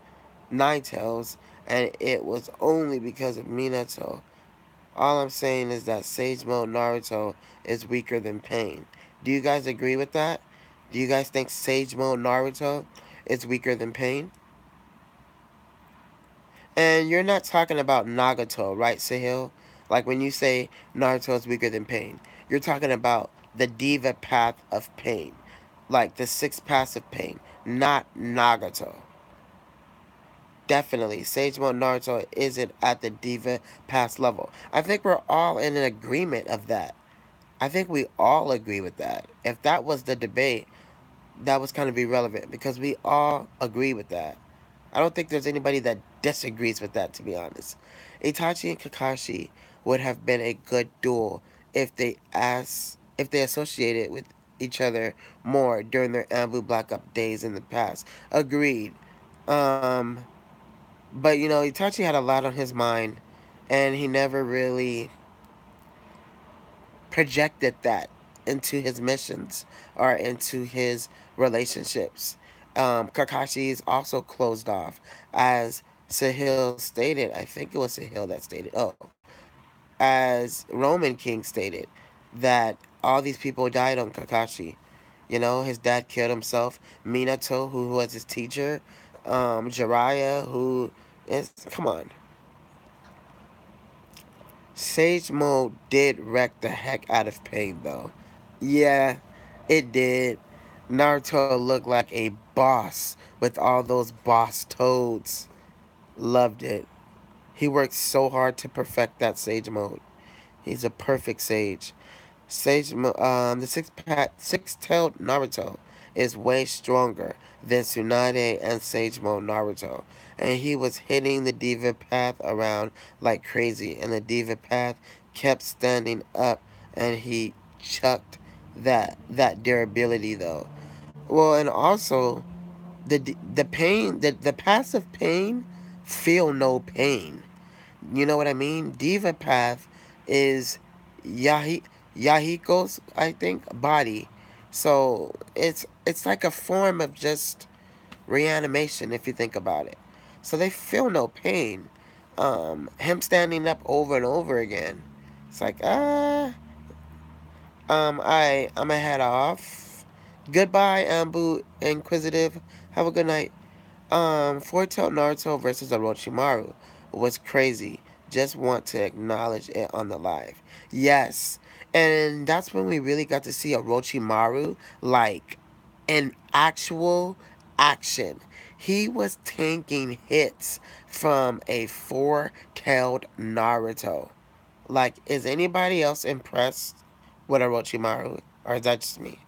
Nine Tails, and it was only because of Minato. All I'm saying is that Sage Mode Naruto is weaker than Pain. Do you guys agree with that? Do you guys think Sage Mode Naruto is weaker than Pain? And you're not talking about Nagato, right, Sahil? Like when you say Naruto is weaker than Pain, you're talking about the Diva Path of Pain. Like the sixth path of Pain, not Nagato. Definitely, Sage Mode Naruto isn't at the Diva Pass level. I think we're all in an agreement of that. I think we all agree with that. If that was the debate, that was kind of irrelevant because we all agree with that. I don't think there's anybody that disagrees with that, to be honest. Itachi and Kakashi would have been a good duel if they associated with each other more during their Anbu Black Up days in the past. Agreed. Um, but Itachi had a lot on his mind, and he never really projected that into his missions or into his relationships. Kakashi is also closed off, as Sahil stated. I think it was Sahil that stated. Oh, as Roman King stated, that all these people died on Kakashi. His dad killed himself. Minato, who was his teacher. Jiraiya, who is come on. Sage Mode did wreck the heck out of Pain, though. Yeah, it did. Naruto looked like a boss with all those boss toads. Loved it. He worked so hard to perfect that Sage Mode. He's a perfect Sage. The six-tailed Naruto is way stronger than Tsunade and Sage Mode Naruto, and he was hitting the Diva Path around like crazy, and the Diva Path kept standing up, and he chucked that durability though. Well, and also the pain, the passive pain, feel no pain. You know what I mean? Diva Path is Yahi Yahiko's, I think, body. So it's like a form of just reanimation if you think about it. So they feel no pain. Him standing up over and over again. It's like I'm gonna head off. Goodbye, Ambu Inquisitive. Have a good night. Fortel Naruto versus Orochimaru was crazy. Just want to acknowledge it on the live. Yes. And that's when we really got to see Orochimaru like in actual action. He was tanking hits from a four-tailed Naruto. Like, is anybody else impressed with Orochimaru? Or is that just me?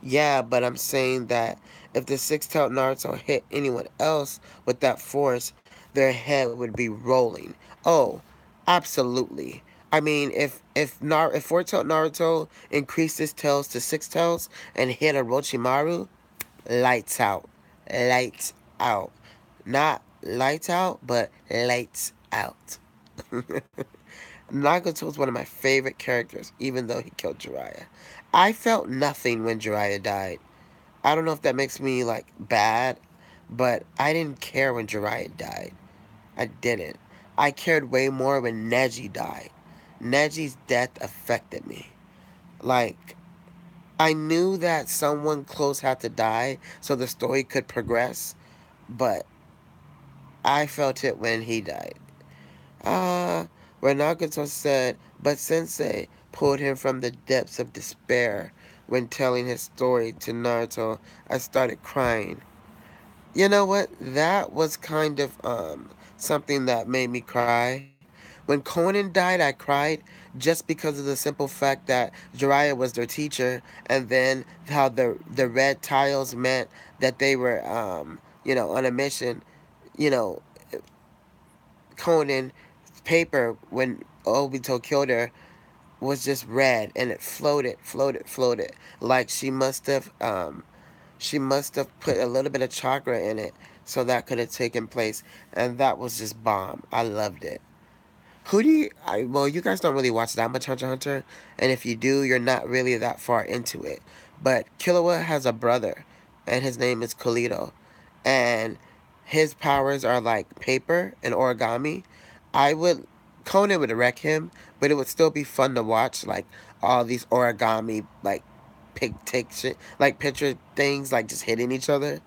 Yeah, but I'm saying that if the six-tailed Naruto hit anyone else with that force, their head would be rolling. Oh, absolutely. I mean, if four-tailed Naruto increased his tails to six tails and hit Orochimaru, lights out, lights out, not lights out, but lights out. Nagato is one of my favorite characters, even though he killed Jiraiya. I felt nothing when Jiraiya died. I don't know if that makes me like bad, but I didn't care when Jiraiya died. I didn't. I cared way more when Neji died. Neji's death affected me. Like, I knew that someone close had to die so the story could progress, but I felt it when he died. Ah, where Nagato said, but Sensei pulled him from the depths of despair when telling his story to Naruto. I started crying. You know what? That was kind of something that made me cry. When Conan died, I cried just because of the simple fact that Jiraiya was their teacher, and then how the red tiles meant that they were on a mission. You know, Conan paper when Obito killed her. was just red, and it floated, floated, floated. Like she must have put a little bit of chakra in it so that could have taken place, and that was just bomb. I loved it. Who do you? Well, you guys don't really watch that much Hunter x Hunter, and if you do, you're not really that far into it. But Killua has a brother, and his name is Colito, and his powers are like paper and origami. I would Conan would wreck him, but it would still be fun to watch, like all these origami like take shit like picture things like just hitting each other.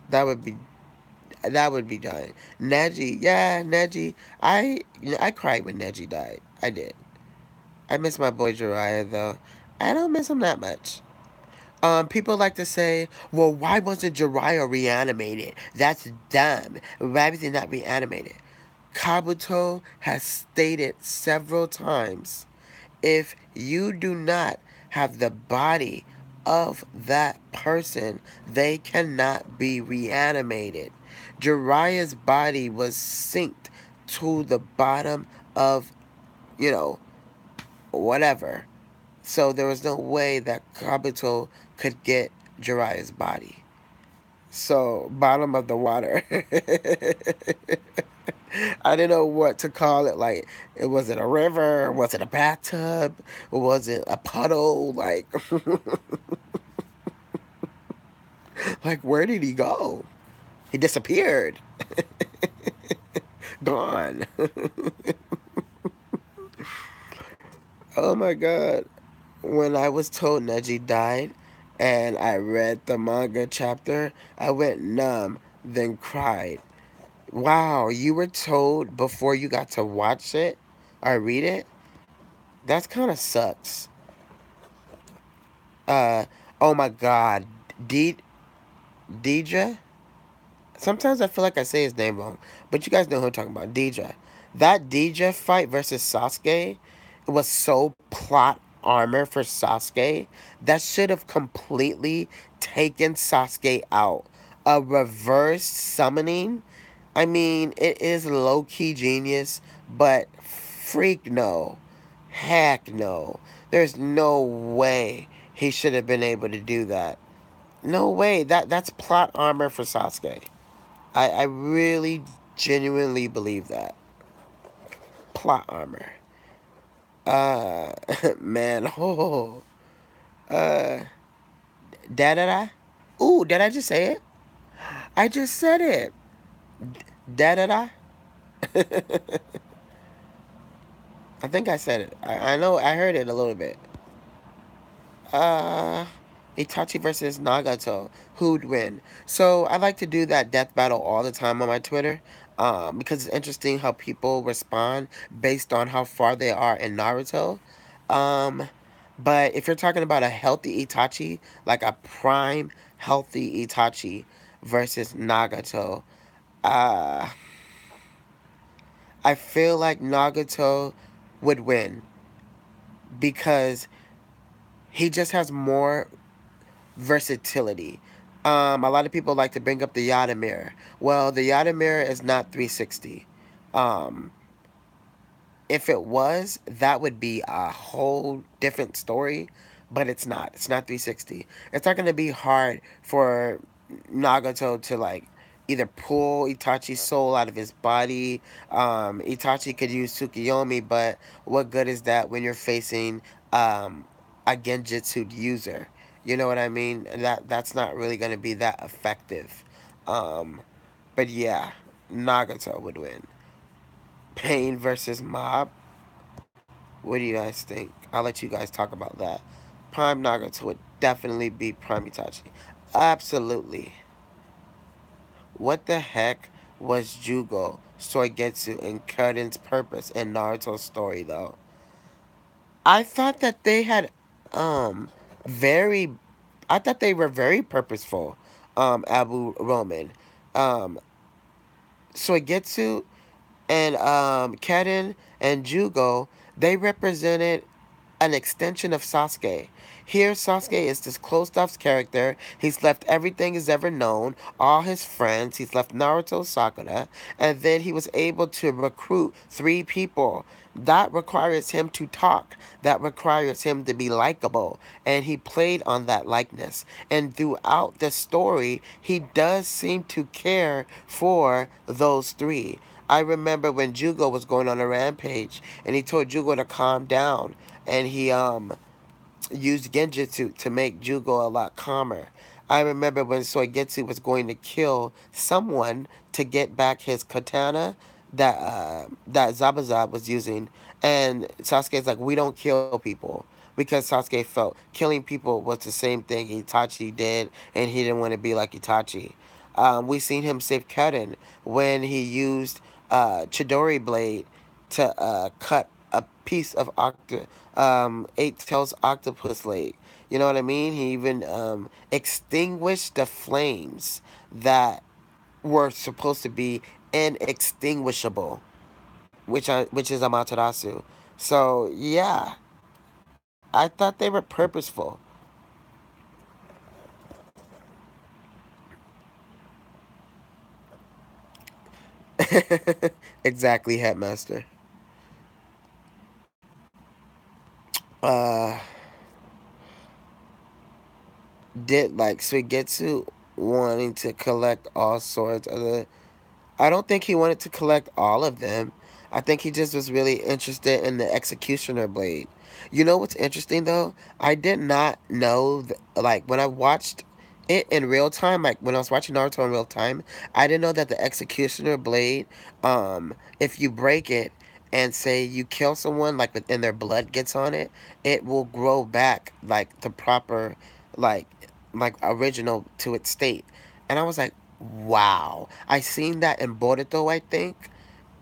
That would be that would be done. Neji, yeah, Neji. I cried when Neji died. I did. I miss my boy Jiraiya though. I don't miss him that much. People like to say, well, why wasn't Jiraiya reanimated? That's dumb. Why was he not reanimated? Kabuto has stated several times, if you do not have the body of that person, they cannot be reanimated. Jiraiya's body was synced to the bottom of, you know, whatever. So there was no way that Kabuto could get Jiraiya's body. So, bottom of the water. I didn't know what to call it. Like, was it a river? Was it a bathtub? Was it a puddle? Like, like where did he go? He disappeared. Gone. Oh my god. When I was told Neji died and I read the manga chapter, I went numb, then cried. Wow, you were told before you got to watch it or read it? That's kind of sucks. Uh, oh my god. D- Deidre? Sometimes I feel like I say his name wrong, but you guys know who I'm talking about. Deidre. That Deidre fight versus Sasuke was so plot armor for Sasuke that should have completely taken Sasuke out. A reverse summoning. I mean, it is low key genius, but freak no. Heck no. There's no way he should have been able to do that. No way. That's plot armor for Sasuke. I really genuinely believe that. Plot armor. Uh man, oh da da da. Ooh, did I just say it? I just said it. Da da da. I think I said it. I know I heard it a little bit. Uh, Itachi versus Nagato. Who'd win? So I like to do that death battle all the time on my Twitter. Because it's interesting how people respond based on how far they are in Naruto. Um, but if you're talking about a healthy Itachi, like a prime healthy Itachi versus Nagato, uh, I feel like Nagato would win because he just has more versatility. A lot of people like to bring up the Yada mirror. Well, the Yada mirror is not 360. Um, if it was, that would be a whole different story, but it's not. It's not 360. It's not going to be hard for Nagato to like either pull Itachi's soul out of his body. Itachi could use Tsukiyomi, but what good is that when you're facing a Genjutsu user? You know what I mean? That's not really going to be that effective. Um, but yeah, Nagato would win. Pain versus Mob. What do you guys think? I'll let you guys talk about that. Prime Nagato would definitely beat Prime Itachi. Absolutely. What the heck was Jugo, Soigetsu, and Kuren's purpose in Naruto's story, though? I thought that they had, very, I thought they were very purposeful, Abu Roman. Um, Soigetsu and Karen and Jugo, they represented an extension of Sasuke. Here, Sasuke is this closed off character. He's left everything he's ever known, all his friends. He's left Naruto, Sakura, and then he was able to recruit three people. that requires him to talk. That requires him to be likable. And he played on that likeness. And throughout the story, he does seem to care for those three. I remember when Jugo was going on a rampage and he told Jugo to calm down. And he used genjutsu to make Jugo a lot calmer. I remember when Soigetsu was going to kill someone to get back his katana that Zabuza was using, and Sasuke's like, "We don't kill people," because Sasuke felt killing people was the same thing Itachi did, and he didn't want to be like Itachi. We seen him save Karen when he used Chidori blade to cut a piece of eight tails octopus leg. You know what I mean? He even extinguished the flames that were supposed to be inextinguishable, which is Amaterasu. So yeah, I thought they were purposeful. Exactly, Headmaster. Uh, did like Suigetsu wanting to collect all sorts of the I don't think he wanted to collect all of them. I think he just was really interested in the executioner blade. You know what's interesting though? I did not know like when I watched it in real time, like when I was watching Naruto in real time, I didn't know that the executioner blade, if you break it and say you kill someone like and their blood gets on it, it will grow back like the proper like original to its state. And I was like, wow. I seen that in Boruto, I think.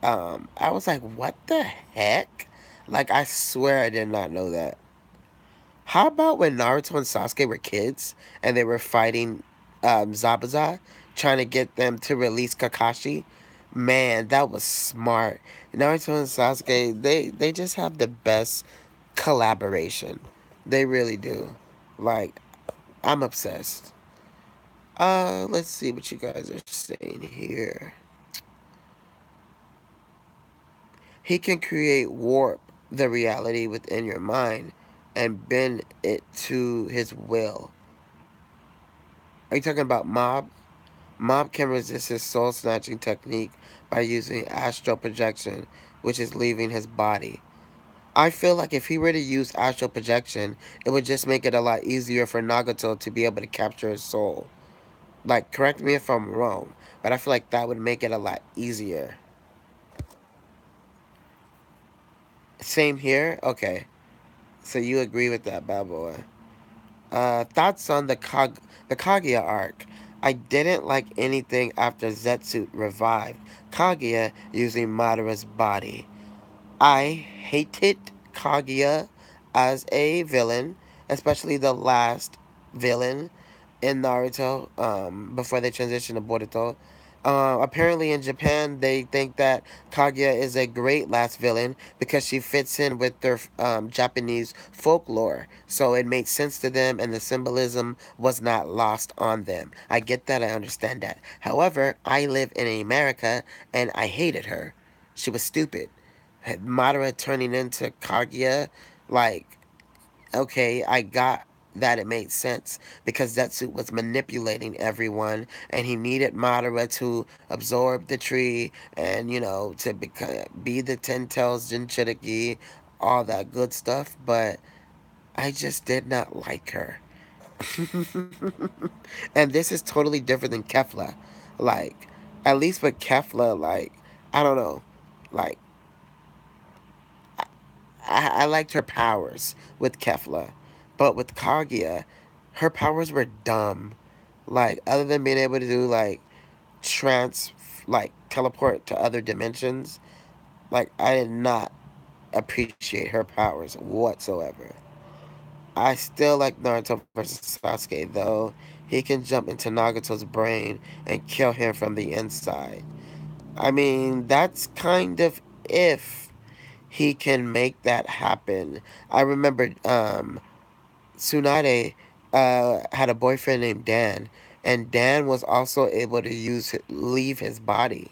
I was like, what the heck? Like, I swear I did not know that. How about when Naruto and Sasuke were kids and they were fighting Zabuza, trying to get them to release Kakashi? Man, that was smart. Naruto and Sasuke, they just have the best collaboration. They really do. Like, I'm obsessed. Let's see what you guys are saying here. He can create warp the reality within your mind and bend it to his will. Are you talking about Mob? Mob can resist his soul snatching technique by using astral projection, which is leaving his body. I feel like if he were to use astral projection, it would just make it a lot easier for Nagato to be able to capture his soul. Like, correct me if I'm wrong, but I feel like that would make it a lot easier. Same here? Okay. So you agree with that, bad boy. Thoughts on the Kaguya arc. I didn't like anything after Zetsu revived Kaguya using Madara's body. I hated Kaguya as a villain, especially the last villain in Naruto before they transition to Boruto. Apparently, in Japan, they think that Kaguya is a great last villain because she fits in with their Japanese folklore. So it made sense to them, and the symbolism was not lost on them. I get that, I understand that. However, I live in America, and I hated her. She was stupid. Madara turning into Kaguya, like, okay, I got that it made sense because Zetsu was manipulating everyone and he needed Madara to absorb the tree and, to be the Ten Tails Jinchuriki, all that good stuff, but I just did not like her. And this is totally different than Kefla. Like, at least with Kefla, like, I don't know. Like, I liked her powers with Kefla, but with Kaguya, her powers were dumb. Like other than being able to do trans, teleport to other dimensions, like I did not appreciate her powers whatsoever. I still like Naruto versus Sasuke though. He can jump into Nagato's brain and kill him from the inside. I mean, that's kind of if he can make that happen. I remember Tsunade had a boyfriend named Dan, and Dan was also able to leave his body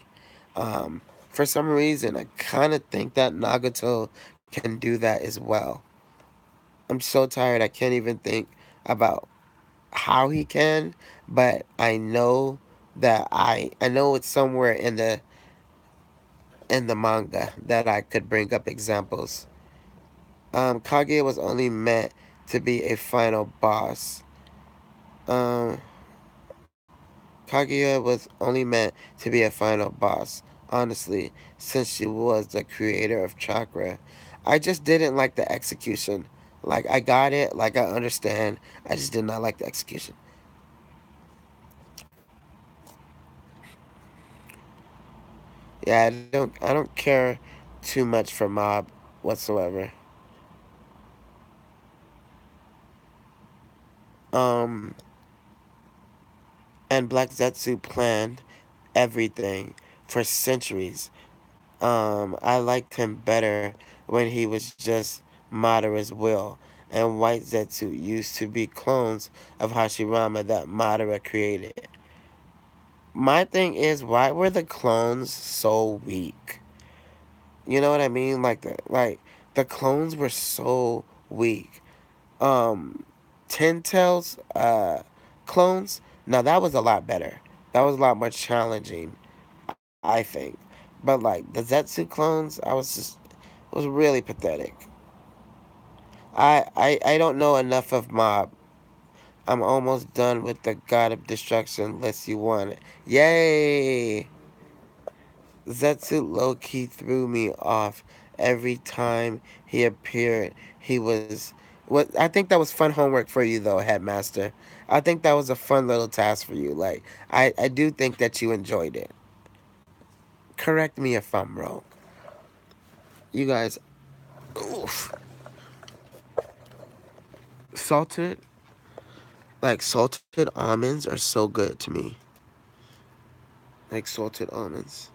For some reason, I kind of think that Nagato can do that as well. I'm so tired, I can't even think about how he can, but I know that I know it's somewhere in the manga that I could bring up examples. Kage was only meant to be a final boss. Um, Kaguya was only meant to be a final boss, honestly, since she was the creator of chakra. I just didn't like the execution. Like, I got it, like, I understand. I just did not like the execution. Yeah, I don't care too much for Mob whatsoever. Um, and Black Zetsu planned everything for centuries. I liked him better when he was just Madara's will, and White Zetsu used to be clones of Hashirama that Madara created. My thing is, why were the clones so weak? You know what I mean? The clones were so weak. Um, Ten Tails clones. Now that was a lot better. That was a lot more challenging, I think. But like the Zetsu clones, it was really pathetic. I don't know enough of Mob. I'm almost done with the God of Destruction unless you want it. Yay! Zetsu Lowkey threw me off every time he appeared. He was what I think that was fun homework for you though, Headmaster. I think that was a fun little task for you. Like I do think that you enjoyed it. Correct me if I'm wrong. You guys, oof. Salted salted almonds are so good to me. Like salted almonds.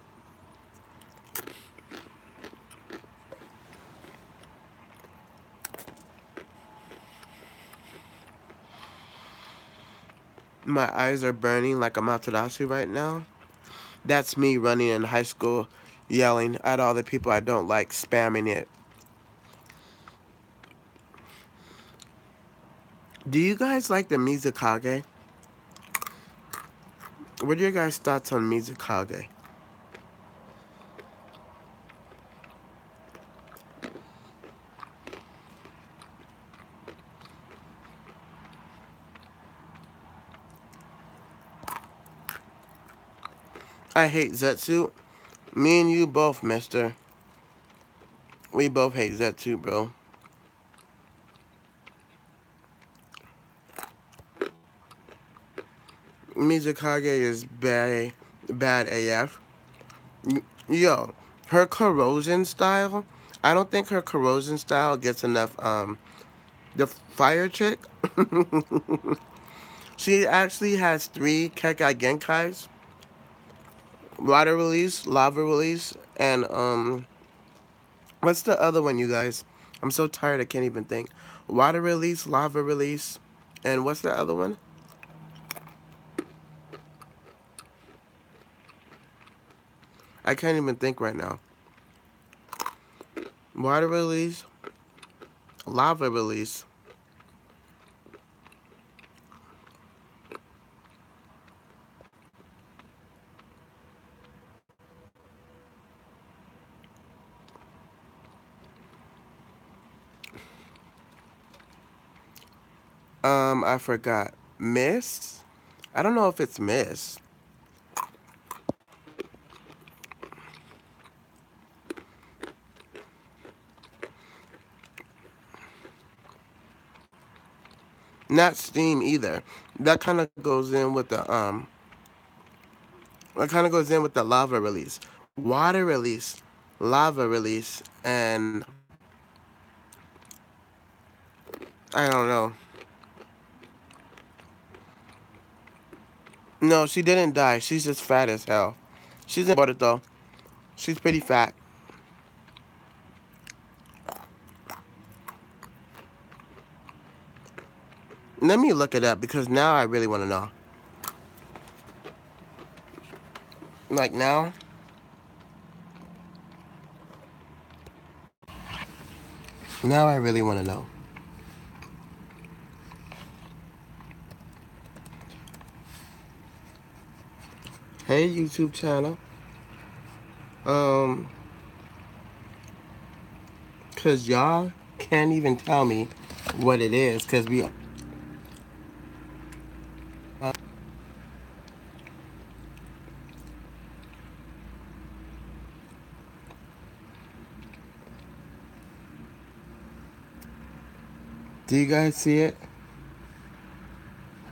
My eyes are burning like a Matadashi right now. That's me running in high school, yelling at all the people I don't like, spamming it. Do you guys like the Mizukage? What are your guys' thoughts on Mizukage? I hate Zetsu. Me and you both, mister. We both hate Zetsu, bro. Mizukage is bad AF. Yo, her corrosion style, I don't think her corrosion style gets enough, the fire chick, she actually has three Kekai Genkais: water release, lava release, and what's the other one, you guys? I'm so tired I can't even think. Water release, lava release, and what's the other one? I can't even think right now. Water release, lava release. I forgot. Miss? I don't know if it's Miss. Not Steam either. That kind of goes in with the lava release. Water release, lava release, and I don't know. No, she didn't die. She's just fat as hell. She's important though. She's pretty fat. Let me look it up because now I really want to know. Like now, Now I really want to know. Hey, YouTube channel. Um, cause y'all can't even tell me what it is. Cause we. Do you guys see it?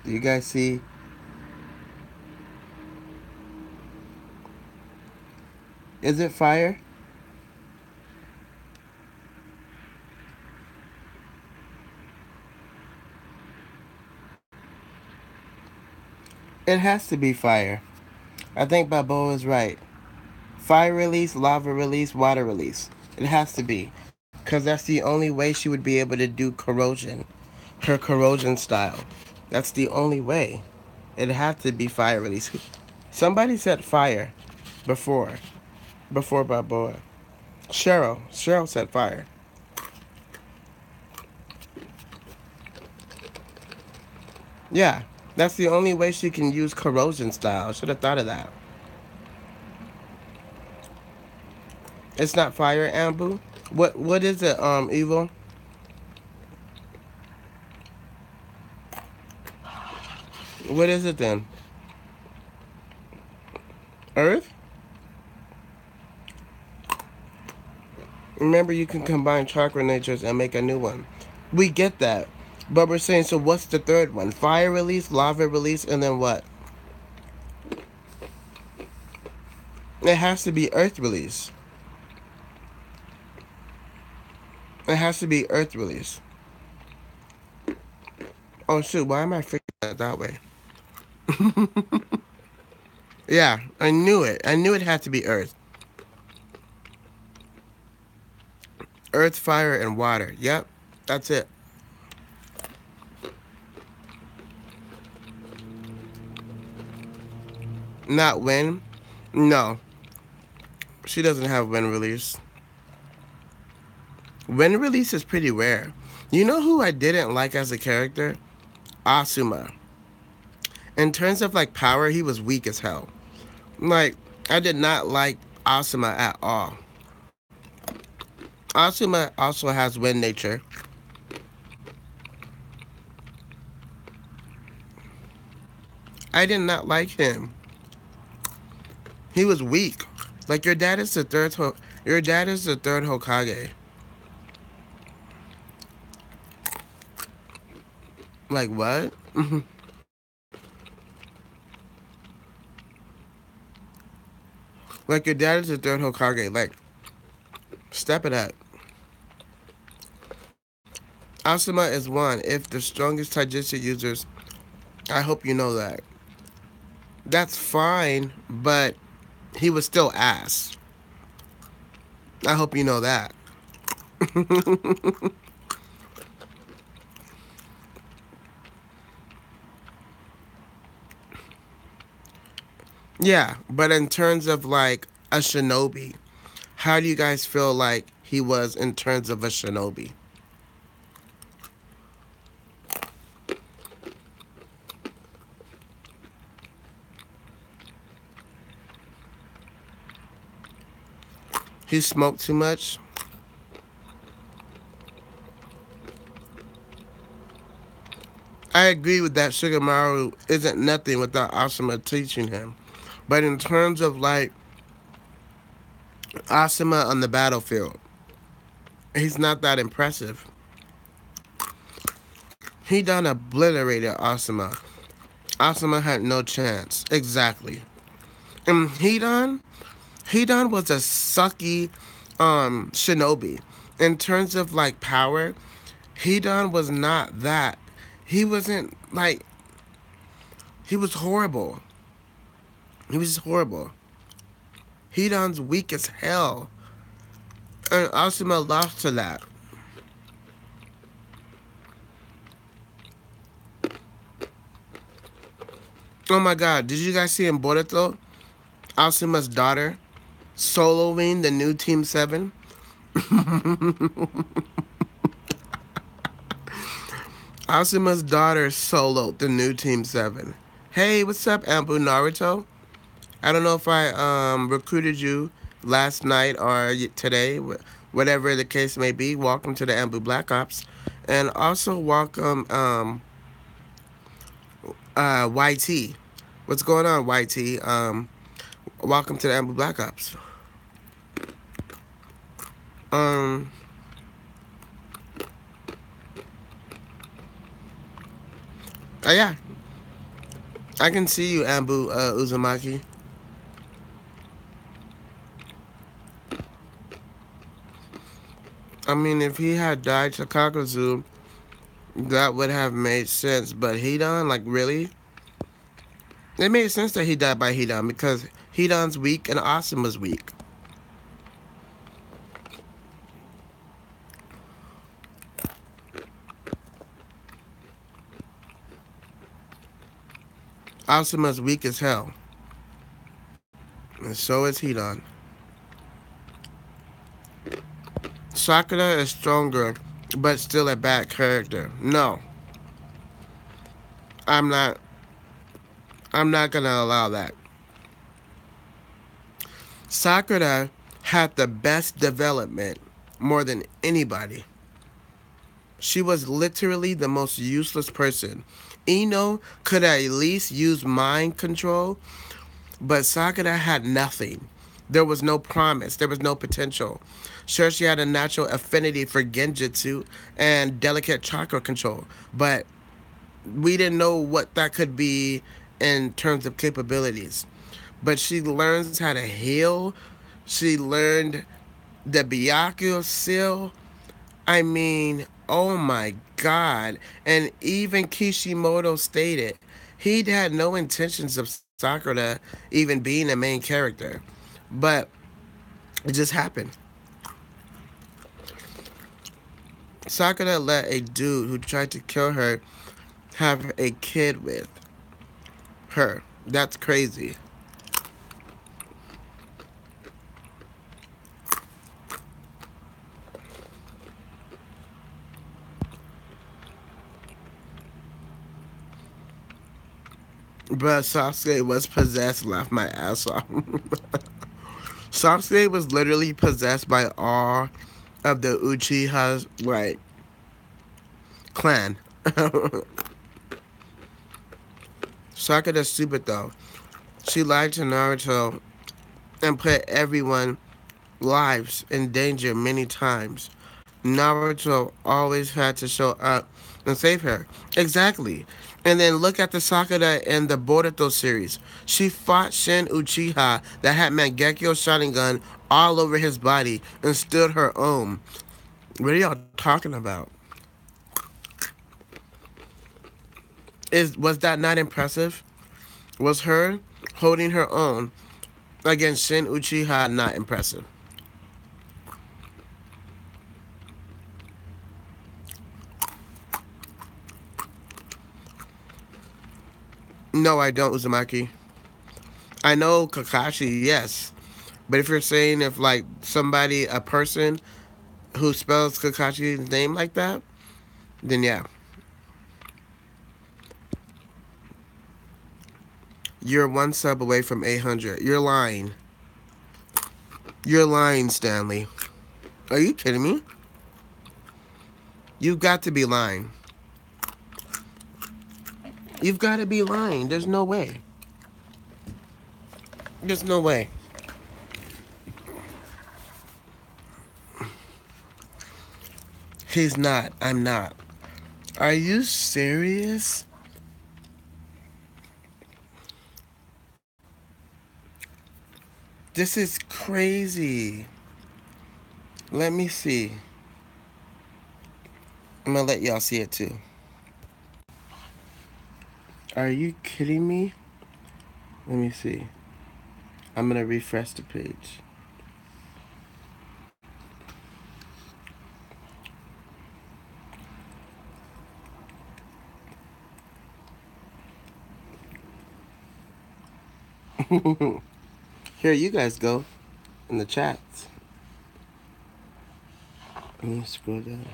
Do you guys see? Is it fire? It has to be fire. I think Balboa is right. Fire release, lava release, water release. It has to be. Because that's the only way she would be able to do corrosion. Her corrosion style. That's the only way. It had to be fire release. Somebody said fire before. Before Balboa. Cheryl. Cheryl said fire. Yeah. That's the only way she can use corrosion style. I should have thought of that. It's not fire, Ambu? What is it, Evil? What is it then? Earth? Remember, you can combine chakra natures and make a new one. We get that. But we're saying, so what's the third one? Fire release, lava release, and then what? It has to be earth release. It has to be earth release. Oh shoot, why am I freaking out that way? Yeah, I knew it. I knew it had to be earth. Earth, fire, and water. Yep, that's it. Not wind? No. She doesn't have wind release. Wind release is pretty rare. You know who I didn't like as a character? Asuma. In terms of like power, he was weak as hell. Like, I did not like Asuma at all. Asuma also has wind nature. I did not like him. He was weak. Like your dad is the third your dad is the third Hokage. Like what? Like your dad is the third Hokage. Like, step it up. Asuma is one. If the strongest Taijutsu users, I hope you know that. That's fine, but he was still ass. I hope you know that. Yeah, but in terms of like a shinobi, how do you guys feel like he was in terms of a shinobi? He smoked too much. I agree with that. Shikamaru isn't nothing without Asuma teaching him. But in terms of like Asuma on the battlefield, he's not that impressive. He done obliterated Asuma. Asuma had no chance. Exactly. And Hidan was a sucky shinobi. In terms of like power, Hidan was not that. He wasn't like he was horrible. He was just horrible. Hidan's weak as hell. And Asuma lost to that. Oh my god, did you guys see in Boruto? Asuma's daughter soloing the new Team 7? Asuma's daughter soloed the new Team 7. Hey, what's up, Ambu Naruto? I don't know if I recruited you last night or today, whatever the case may be. Welcome to the Ambu Black Ops. And also welcome YT. What's going on, YT? Welcome to the Ambu Black Ops. Um, yeah, I can see you, Ambu Uzumaki. I mean, if he had died to Kakazu, that would have made sense. But Hidan, like, really? It made sense that he died by Hidan because Hidan's weak and Asuma's weak. Asuma's weak as hell. And so is Hidan. Sakura is stronger, but still a bad character. No, I'm not. I'm not gonna allow that. Sakura had the best development more than anybody. She was literally the most useless person. Ino could at least use mind control, but Sakura had nothing. There was no promise. There was no potential. Sure, she had a natural affinity for genjutsu and delicate chakra control, but we didn't know what that could be in terms of capabilities. But she learns how to heal. She learned the Byakuya seal. I mean, oh my god. And even Kishimoto stated he had no intentions of Sakura even being a main character. But it just happened. Sakura let a dude who tried to kill her have a kid with her. That's crazy. But Sasuke was possessed, laughed my ass off. Sasuke was literally possessed by all of the Uchiha's, like, clan. Sakura's stupid though. She lied to Naruto and put everyone's lives in danger many times. Naruto always had to show up and save her. Exactly. And then look at the Sakura in the Boruto series. She fought Shin Uchiha that had Mangekyo Sharingan all over his body and stood her own. What are y'all talking about? Was that not impressive? Was her holding her own against Shin Uchiha not impressive? No, I don't, Uzumaki. I know Kakashi, yes. But if you're saying if like somebody, a person who spells Kakashi's name like that, then yeah. You're one sub away from 800. You're lying. You're lying, Stanley. Are you kidding me? You've got to be lying. You've got to be lying. There's no way. There's no way. He's not. I'm not. Are you serious? This is crazy. Let me see. I'm gonna let y'all see it too. Are you kidding me? Let me see. I'm gonna refresh the page. Here you guys go in the chats. Let me scroll down.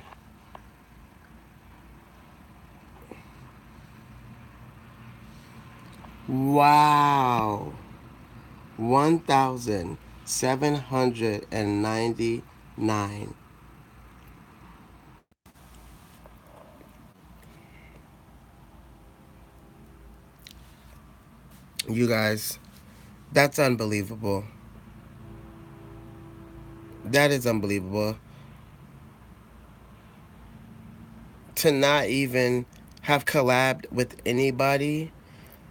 Wow. 1,799. You guys, that's unbelievable. That is unbelievable. To not even have collabed with anybody,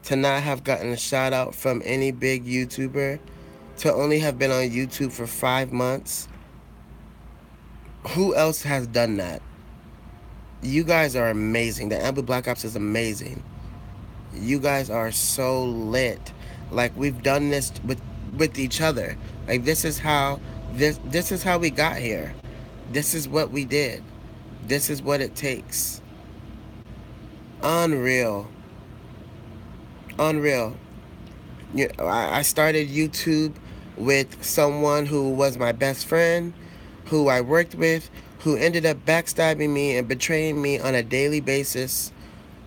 to not have gotten a shout out from any big YouTuber, to only have been on YouTube for 5 months. Who else has done that? You guys are amazing. The Ambu Black Ops is amazing. You guys are so lit. Like we've done this with each other. Like this is how we got here. This is what we did. This is what it takes. Unreal. Unreal. I started YouTube with someone who was my best friend, who I worked with, who ended up backstabbing me and betraying me on a daily basis,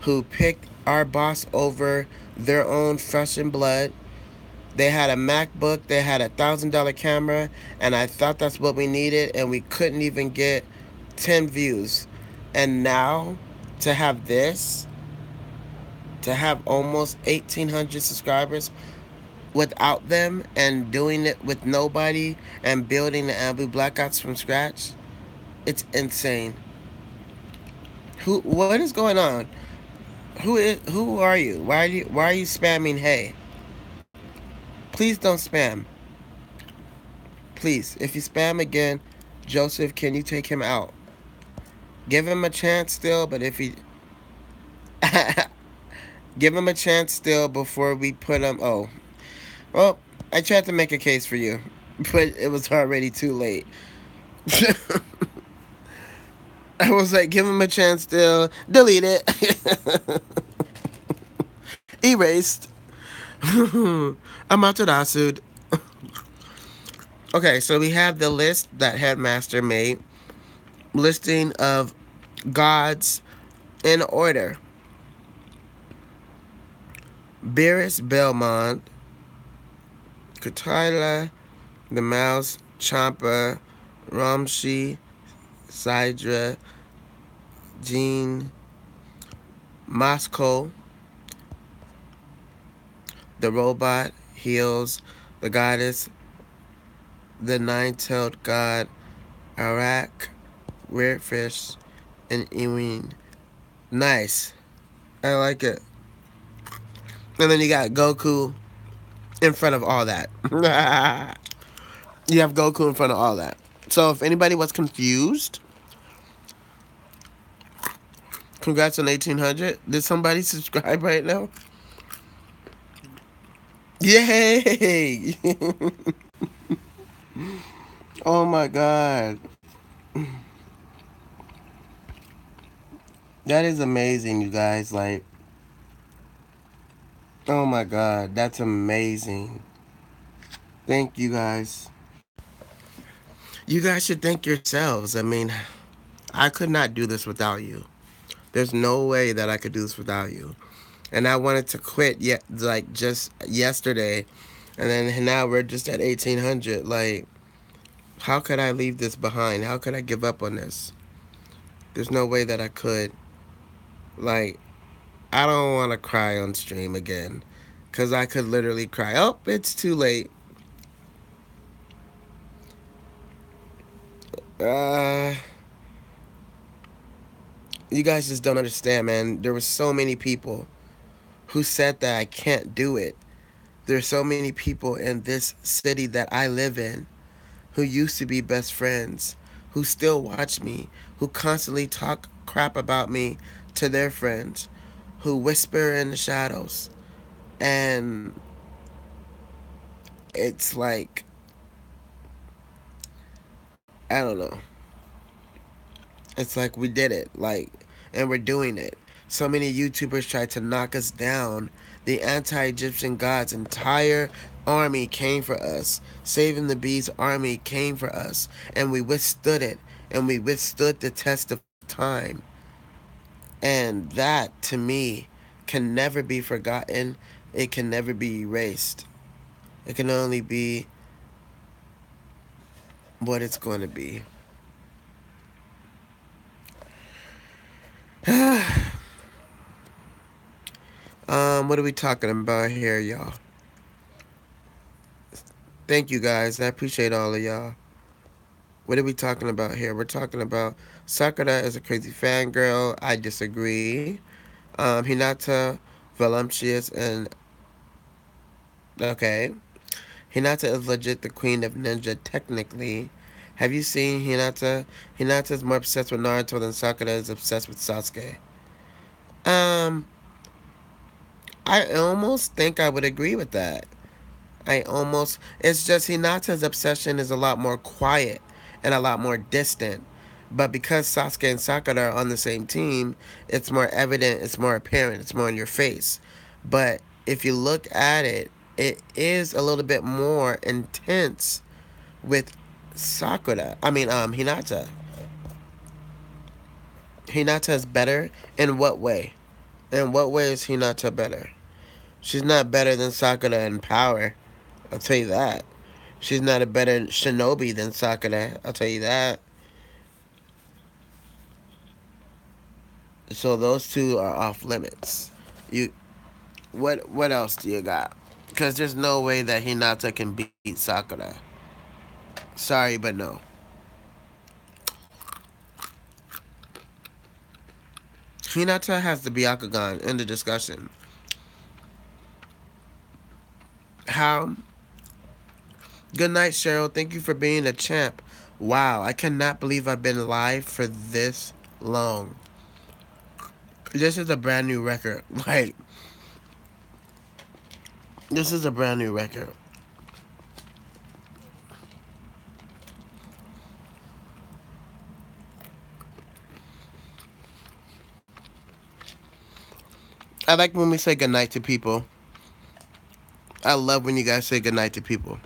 who picked our boss over their own flesh and blood. They had a MacBook, they had $1,000 camera, and I thought that's what we needed, and we couldn't even get 10 views. And now to have this, to have almost 1,800 subscribers without them and doing it with nobody and building the Ambu Black Ops from scratch, it's insane. What is going on? Who are you? Why are you spamming hey? Please don't spam. Please, if you spam again, Joseph, can you take him out? Give him a chance still, but if he give him a chance still before we put him. Oh, well, I tried to make a case for you, but it was already too late. I was like, give him a chance still. Delete it. Erased. I'm out to lawsuit. Okay, so we have the list that Headmaster made, listing of gods in order: Beerus Belmont, Katila, the Mouse, Champa, Ramshi, Sidra, Jean, Moscow, the robot, Heals, the goddess, the nine-tailed god, Arak, Weirdfish, and Ewing. Nice. I like it. And then you got Goku in front of all that. You have Goku in front of all that. So if anybody was confused, congrats on 1,800. Did somebody subscribe right now? Yay! Oh my god. That is amazing, you guys. Like, oh my god, that's amazing. Thank you guys. You guys should thank yourselves. I mean, I could not do this without you. There's no way that I could do this without you. And I wanted to quit yet like just yesterday. And then now we're just at 1,800. Like, how could I leave this behind? How could I give up on this? There's no way that I could. Like, I don't want to cry on stream again. Because I could literally cry. Oh, it's too late. Uh, you guys just don't understand, man. There were so many people who said that I can't do it. There's so many people in this city that I live in who used to be best friends, who still watch me, who constantly talk crap about me to their friends, who whisper in the shadows. And it's like, I don't know. It's like we did it. Like, and we're doing it. So many YouTubers tried to knock us down. The anti-Egyptian gods' entire army came for us. Saving the Bees army came for us. And we withstood it. And we withstood the test of time. And that, to me, can never be forgotten. It can never be erased. It can only be what it's going to be. What are we talking about here, y'all? Thank you guys. I appreciate all of y'all. What are we talking about here? We're talking about Sakura is a crazy fangirl. I disagree. Hinata, voluptuous and okay. Hinata is legit the queen of ninja technically. Have you seen Hinata? Hinata is more obsessed with Naruto than Sakura is obsessed with Sasuke. Um, I almost think I would agree with that. It's just Hinata's obsession is a lot more quiet and a lot more distant. But because Sasuke and Sakura are on the same team, it's more evident, it's more apparent, it's more in your face. But if you look at it, it is a little bit more intense with Hinata. Hinata is better in what way? In what way is Hinata better? She's not better than Sakura in power. I'll tell you that. She's not a better shinobi than Sakura. I'll tell you that. So those two are off limits. You what else do you got? Because there's no way that Hinata can beat Sakura. Sorry, but no. Hinata has the Byakugan in the discussion. How? Good night, Cheryl. Thank you for being a champ. Wow, I cannot believe I've been live for this long. This is a brand new record. Like, this is a brand new record. I like when we say goodnight to people. I love when you guys say goodnight to people.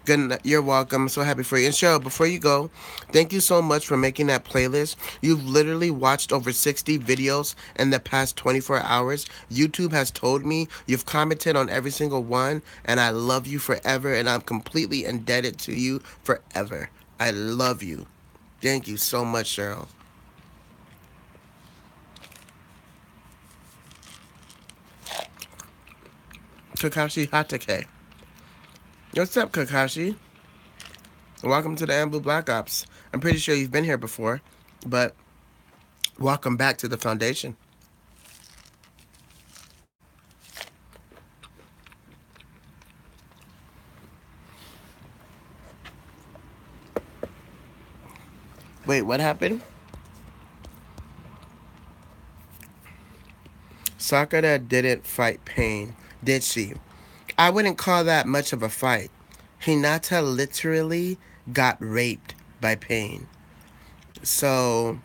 Good night. You're welcome. I'm so happy for you. And Cheryl, before you go, thank you so much for making that playlist. You've literally watched over 60 videos in the past 24 hours. YouTube has told me you've commented on every single one, and I love you forever, and I'm completely indebted to you forever. I love you. Thank you so much, Cheryl. Kakashi Hatake. What's up, Kakashi? Welcome to the Ambu Black Ops. I'm pretty sure you've been here before, but welcome back to the Foundation. Wait, what happened? Sakura didn't fight Pain, did she? I wouldn't call that much of a fight. Hinata literally got raped by Pain. So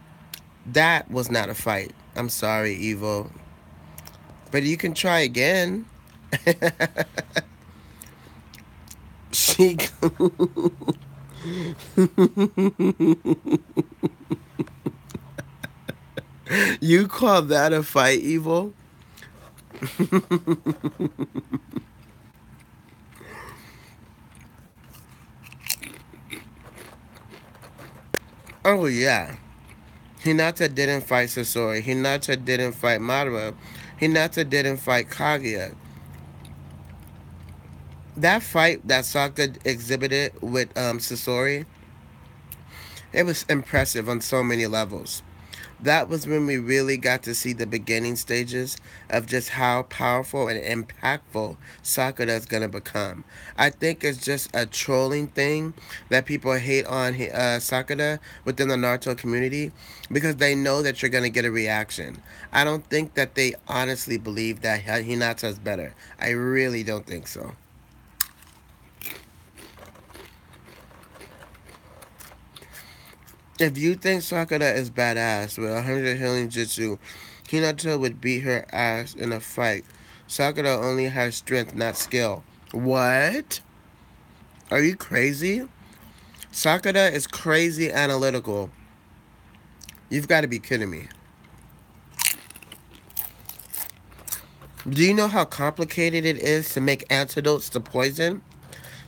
that was not a fight. I'm sorry, Evo. But you can try again. She You call that a fight, Evo? Oh yeah. Hinata didn't fight Sasori. Hinata didn't fight Madara. Hinata didn't fight Kaguya. That fight that Sokka exhibited with Sasori, it was impressive on so many levels. That was when we really got to see the beginning stages of just how powerful and impactful Sakura is going to become. I think it's just a trolling thing that people hate on Sakura within the Naruto community because they know that you're going to get a reaction. I don't think that they honestly believe that Hinata is better. I really don't think so. If you think Sakura is badass with 100 healing jutsu, Hinata would beat her ass in a fight. Sakura only has strength, not skill. What? Are you crazy? Sakura is crazy analytical. You've got to be kidding me. Do you know how complicated it is to make antidotes to poison?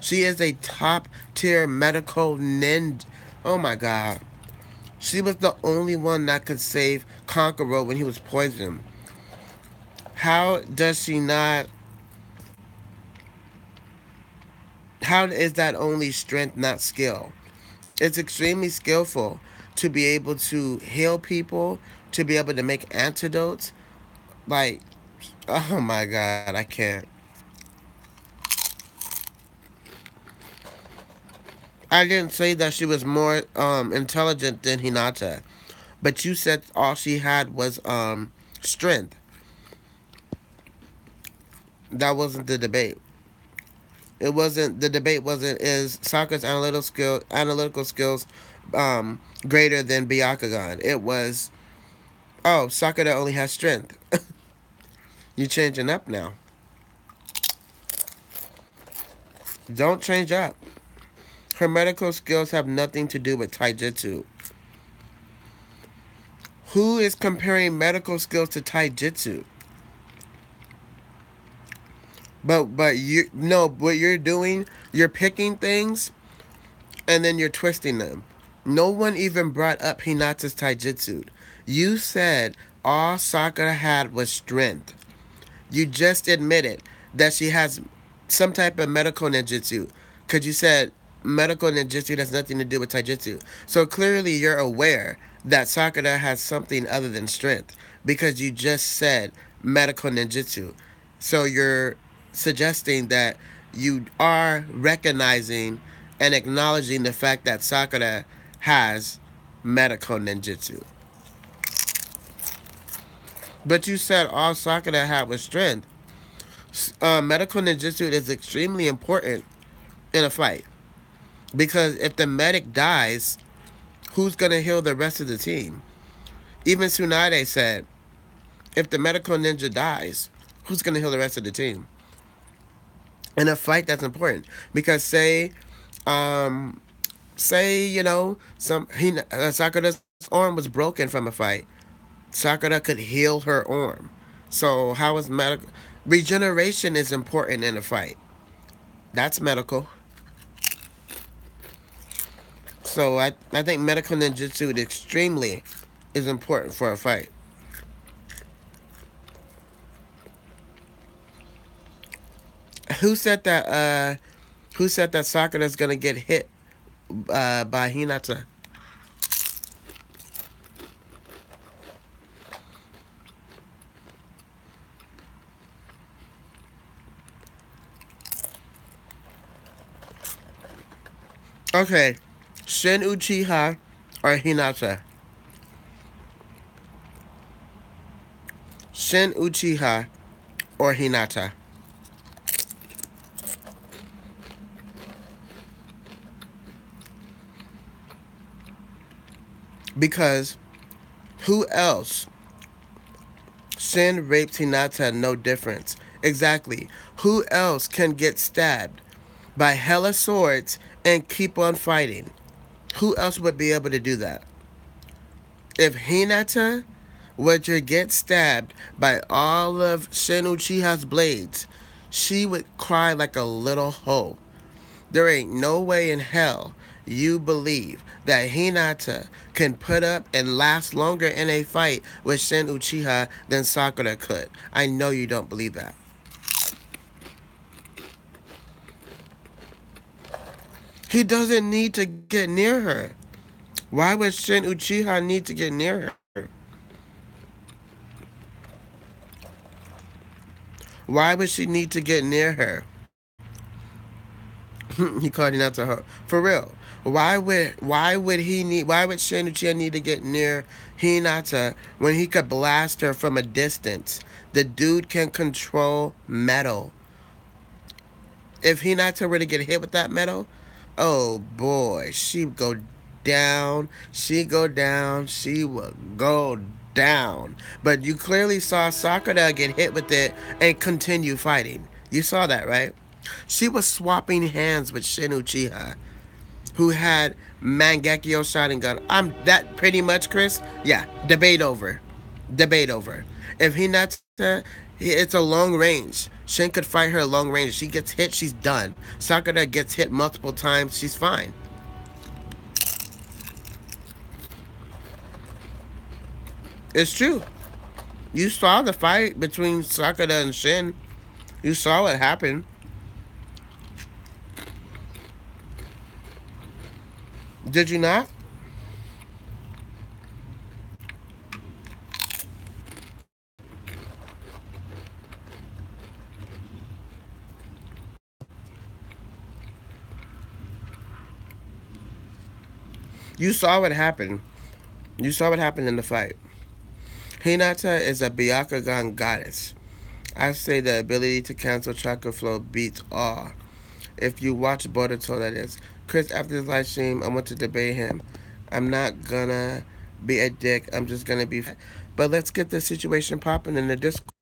She is a top tier medical ninja. Oh my god. She was the only one that could save Conqueror when he was poisoned. How does she not? How is that only strength, not skill? It's extremely skillful to be able to heal people, to be able to make antidotes. Like, oh my god, I can't. I didn't say that she was more intelligent than Hinata, but you said all she had was strength. That wasn't the debate. It wasn't the debate. Wasn't is Sakura's analytical skills greater than Byakugan? It was, oh, Sakura only has strength. You changing up now. Don't change up. Her medical skills have nothing to do with taijutsu. Who is comparing medical skills to taijutsu? But you no, what you're doing, you're picking things and then you're twisting them. No one even brought up Hinata's taijutsu. You said all Sakura had was strength. You just admitted that she has some type of medical ninjutsu because you said medical ninjutsu has nothing to do with taijutsu. So clearly you're aware that Sakura has something other than strength because you just said medical ninjutsu. So you're suggesting that you are recognizing and acknowledging the fact that Sakura has medical ninjutsu. But you said all Sakura had was strength. Medical ninjutsu is extremely important in a fight because if the medic dies, who's gonna heal the rest of the team? Even Tsunade said, if the medical ninja dies, who's gonna heal the rest of the team? In a fight, that's important because um, say Sakura's arm was broken from a fight. Sakura could heal her arm. So how is medical regeneration is important in a fight? That's medical. So I think medical ninjutsu extremely is important for a fight. Who said that? Who said that Sakura's gonna get hit by Hinata? Okay, Shin Uchiha or Hinata? Shin Uchiha or Hinata? Because who else? Shin raped Hinata, no difference. Exactly. Who else can get stabbed by hella swords and keep on fighting? Who else would be able to do that? If Hinata were to get stabbed by all of Shin Uchiha's blades, she would cry like a little hoe. There ain't no way in hell you believe that Hinata can put up and last longer in a fight with Shin Uchiha than Sakura could. I know you don't believe that. He doesn't need to get near her. Why would Shin Uchiha need to get near her? Why would she need to get near her? He called Hinata her. For real. Why would Shin Uchiha need to get near Hinata when he could blast her from a distance? The dude can control metal. If Hinata were to get hit with that metal, oh boy, she would go down. She go down. She would go down. But you clearly saw Sakura get hit with it and continue fighting. You saw that, right? She was swapping hands with Shin Uchiha, who had Mangekyo Sharingan. I'm that pretty much, Chris. Yeah, debate over. Debate over. If Hinata It's a long range. Shin could fight her long range. She gets hit, she's done. Sakura gets hit multiple times, she's fine. It's true. You saw the fight between Sakura and Shin. You saw what happened. Did you not? You saw what happened. You saw what happened in the fight. Hinata is a Byakugan goddess. I say the ability to cancel chakra flow beats all. If you watch Boruto, that is. Chris, after this live stream, I want to debate him. I'm not gonna be a dick. I'm just gonna be. But let's get the situation popping in the Discord.